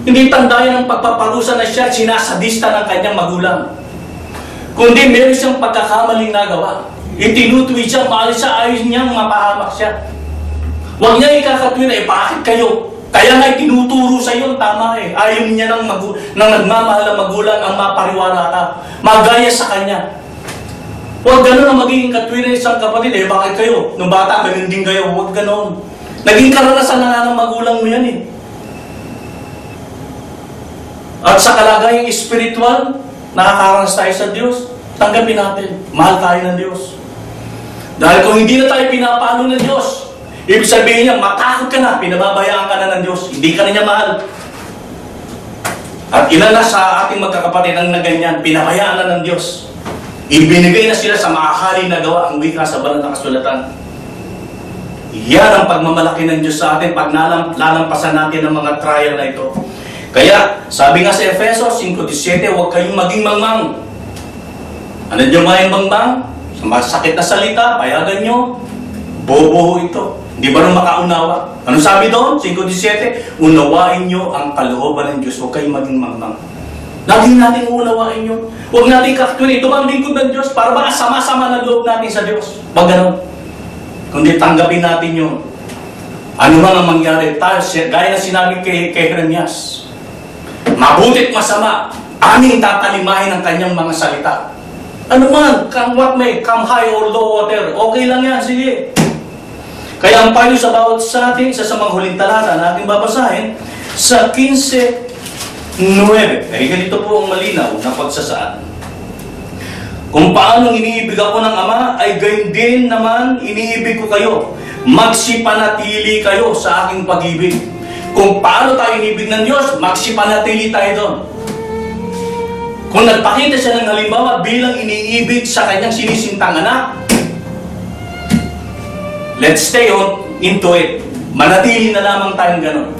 Hindi tandayan ng pagpaparusa na siya sinasadista ng kanyang magulang. Kundi meron siyang pagkakamaling nagawa. Itinutuwi siya, maalis siya, ayos niyang mapahamak siya. Huwag niya ikakatwin na, bakit kayo? Kaya nga tinuturo sa iyo, tama eh. Ayaw niya ng nagmamahal na magulang ang mapariwara ka. Magaya sa kanya. Huwag gano'n ang magiging katwin ng isang kapatid eh. Bakit kayo? Nung bata, ganun din kayo. Huwag gano'n. Naging karanasan na nga ng magulang mo yan eh. At sa kalagayang espiritual, nakakaranas tayo sa Diyos, tanggapin natin. Mahal tayo ng Diyos. Dahil kung hindi na tayo pinapalo ng Diyos, ibig sabihin niya, matakot ka na, pinababayaan ka na ng Diyos. Hindi ka na niya mahal. At ilan na sa ating magkakapatid ang naganyan, pinabayaan na ng Diyos. Ibinigay na sila sa makakali na gawa ang wika sa banal na kasulatan. Yan ang pagmamalaki ng Diyos sa atin pag lalampasan natin ang mga trial na ito. Kaya, sabi nga sa Efesos 5:17, huwag kayong maging mangmang. Ano yung mga bangmang? Sa masakit na salita, payagan nyo, bobo ito. Hindi ba nung makaunawa? Ano sabi doon? 5:17, unawain nyo ang kalooban ng Diyos. Huwag kayong maging mangmang. Lagi natin unawain yun. Huwag natin kaktunin. Ito bang lingkod ng Diyos? Para baka sama-sama na loob natin sa Diyos. Huwag ganun. Kundi tanggapin natin yun. Ano man ang mangyari, tayo, gaya na sinabi kay Jeremias, mabutit masama, aming tatalimahin ang kanyang mga salita. Ano man, what may, come high or low water, okay lang yan, sige. Kaya ang payo sa bawat sa atin, isa sa mga huling talata na ating babasahin, sa 15:9. Kaya ganito po ang malinaw na pagsasaan. Kung paano iniibig ako ng Ama, ay gayon din naman iniibig ko kayo. Magsipanatili kayo sa aking pag-ibig. Kung paano tayo inibig ng Diyos, magsipanatili tayo doon. Kung nagpakita siya ng halimbawa bilang iniibig sa kanyang sinisintang anak, let's stay into it. Manatili na lamang tayong ganun.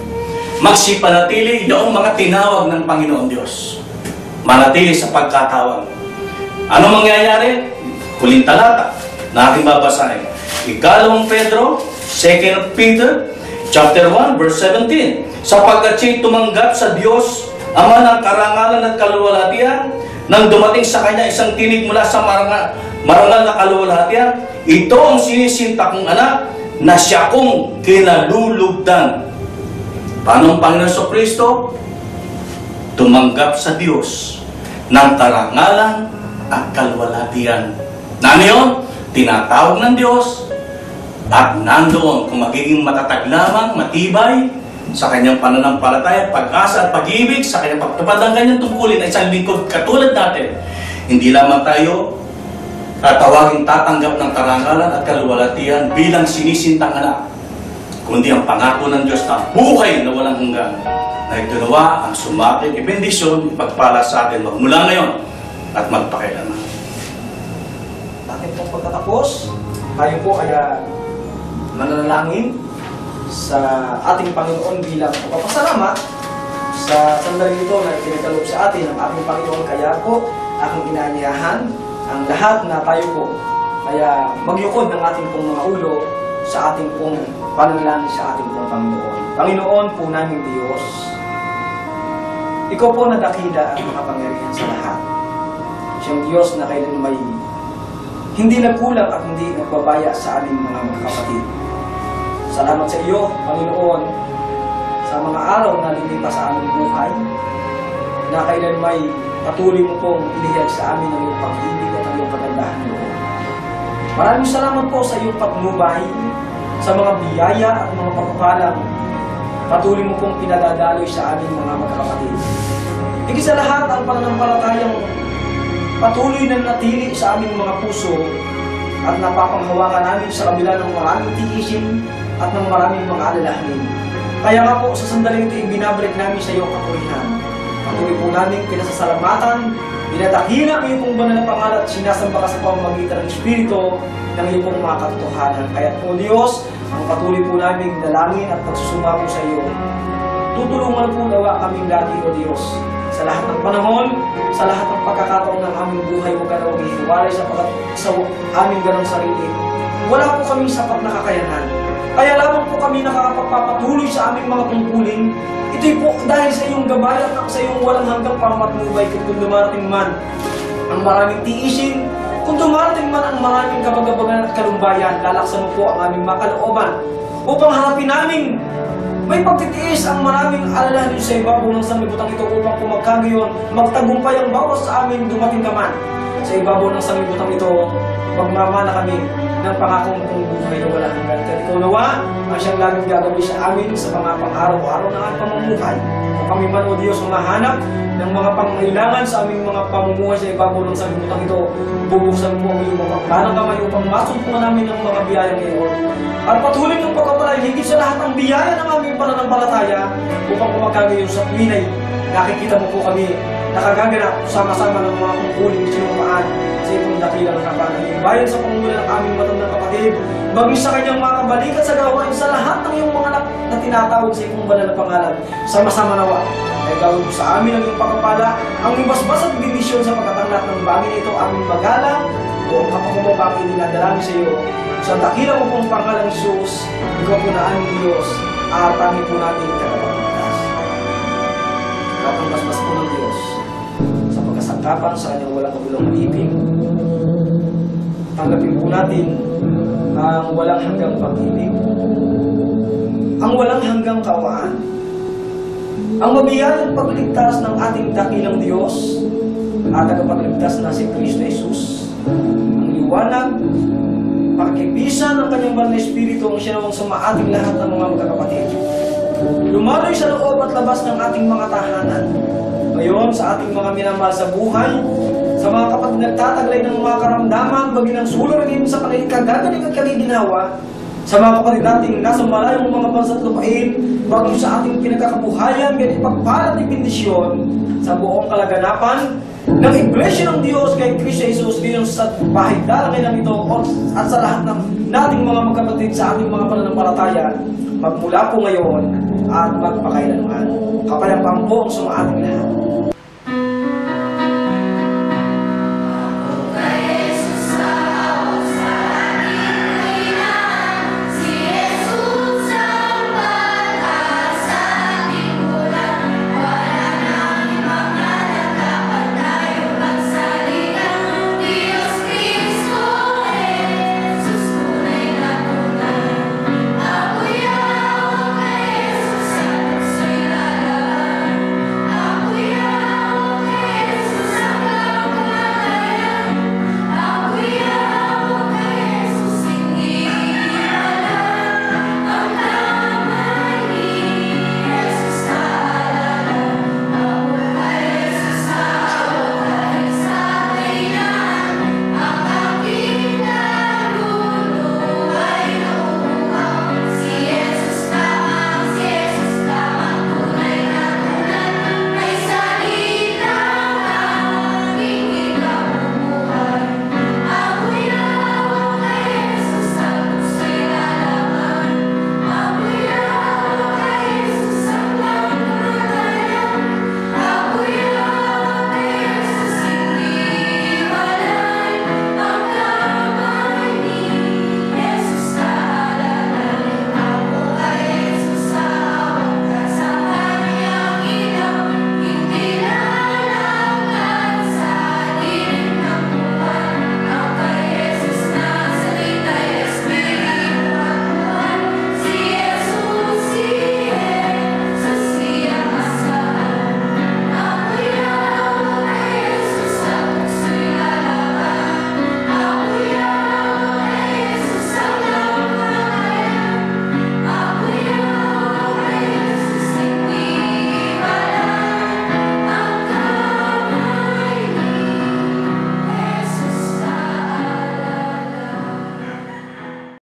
Magsipanatili doong mga tinawag ng Panginoon Diyos. Manatili sa pagkatawag. Ano mangyayari? Huling talata na aking babasahin. Ikalawang Pedro, 2 Peter, chapter 1, verse 17. Sapagkat siya'y tumanggap sa Diyos, Ama ng karangalan at kaluwalhatian, nang dumating sa Kanya isang tinig mula sa marangal na kaluwalhatian, ito ang sinisinta kong anak na siya kong kinalulugdan. Paano ang Panginoon Kristo? Tumanggap sa Diyos ng karangalan at kaluwalhatian. Na yun? Tinatawag ng Diyos at nandoon kung magiging matatag lamang, matibay sa kanyang pananampalataya, pag-asa at pag-ibig sa kanyang pagtupad ng kanyang tungkulin na isang lingkod katulad natin. Hindi lamang tayo tatawagin tatanggap ng karangalan at kaluwalhatian bilang sinisintang anak, kundi ang pangako ng Diyos na buhay na walang hanggan na ito nawa ang sumating ibendisyon, ipagpala sa atin magmula ngayon at magpakailanman. Ating pong pagtatapos, tayo po ay mananalangin sa ating Panginoon bilang pagpapasalamat sa sandali ito na pinagkaloob sa atin ng ating Panginoon. Kaya po, aking inaanyahan ang lahat na tayo po kaya magyukod ng ating pong mga ulo sa ating pong panalangin sa ating pong Panginoon. Panginoon po naming Diyos, Ikaw po na dakila at makapangyarihan sa lahat. Siyang Diyos na kailan may hindi nagkulang at hindi nagbabaya sa aming mga kapatid. Salamat sa iyo, Panginoon, sa mga araw na lilipas sa aming buhay, na kailan may patuloy mo pong inihiyag sa amin ang iyong pag-ibig at ang iyong kagandahan loob. Maraming salamat po sa iyong patnubay, sa mga biyaya at mga pagpapalang patuloy mo pong pinadadaloy sa aming mga magkakapatid. Higit sa lahat ang pananampalatayang patuloy na natili sa aming mga puso at napapanghawakan namin sa kabila ng maraming tiisin at ng maraming mga alalahanin. Kaya nga po sa sandaling ito ibinabalik namin sa iyong kapurihan. Patuloy po namin pinasasalamatan, pinadakila ang iyong pong banal na pangalan at sinasamba ka sa pamamagitan ng Espiritu ng iyong pong mga katotohanan. Kaya po Diyos, ang patuloy po namin dalangin at pagsusumamo sa iyo. Tutulungan po nawa kaming lagi o Diyos sa lahat ng panahon, sa lahat ng pagkakataon ng aming buhay, huwag ka na maghihiwalay sa aming ganong sarili. Wala po kaming sapat na kakayanan. Kaya lamang po kami nakakapagpapatuloy sa aming mga tungkulin. Ito'y po dahil sa iyong gabay at sa iyong walang hanggang pamatnubay kung dumarating man ang maraming tiisin, kung dumarating man ang maraming kabagabagan at kalumbayan, lalaksan mo po ang aming makalooban upang harapin namin may pagtitiis ang maraming alalahanin sa ibabaw ng sanlibutan ito upang kumagkagayon, magtagumpay ang bawas sa amin dumating ka man. Sa ibabaw ng sanlibutan ito, magmamana kami ng pangakong kong buhay na wala hanggan. At ikaw nawa, ang siyang laging gagawin sa amin sa pangapang araw-araw ng aming pamumuhay. Kung kami man o Diyos humahanap ng mga pangailangan sa aming mga pamumuhay sa ibabaw ng sanlibutan ito, bubuksan mo ang iyong mapagpanang kamay upang masumpungan namin ng mga biyaya ngayon. At patuloy ng pagkapalay, higit sa lahat ng biyaya ng aming pananampalataya upang kumagkagayon sa tuwinay. Nakikita mo po kami nakagaganap sama-sama ng mga tungkulin sinumpaan sa itong dakilang kapanahon. Bayan sa pangunguna ng aming matandang kapatid, bagay sa kanyang mga kabalikat sa gawain sa lahat ng iyong mga anak na tinatawag sa itong banal na pangalan. Sama-sama nawa ay gawin mo sa amin ang iyong pagkapala, ang ibasbas at bendisyon sa pagkatanggap ng bagay ito aming magalang o ang kapakubabang dinadalangin sa iyo. Sa dakila mo pong pangalan ng Diyos, ikaw po na aming Diyos, aatangin po natin kagapagligtas. Kapanggasmas po ng Diyos sa pagkasangkapan sa kanyang walang kabulong ibig. Tanggapin po natin ang walang hanggang pag-ibig, ang walang hanggang kaawaan, ang mabiyayang pagligtas ng ating dakilang Diyos at tagapagligtas na si Kristo Jesus. Ang liwanag, pagkibisan ng kanyang banal na Espiritu ang siya nawang sumaating lahat ng mga magkakapatid. Lumaloy sa loob at labas ng ating mga tahanan. Ngayon, sa ating mga minamahal sa buhay, sa mga kapatid nagtataglay ng mga karamdaman, bagi ng suliranin sa kanilang kagagaling at kagiginawa, sa mga kapatid nating nasa malayong mga bansa at lupain, bagay sa ating pinagkakabuhayan, ganit pagpalat ng bendisyon sa buong kalaganapan ng Iglesia ng Diyos kay Kristo Jesus ngayon sa bahay dalangin ng ito at sa lahat ng nating mga magkapatid sa ating mga pananampalataya, magmula po ngayon at magpakailanman. Kapayapaan po ang sumaating lahat.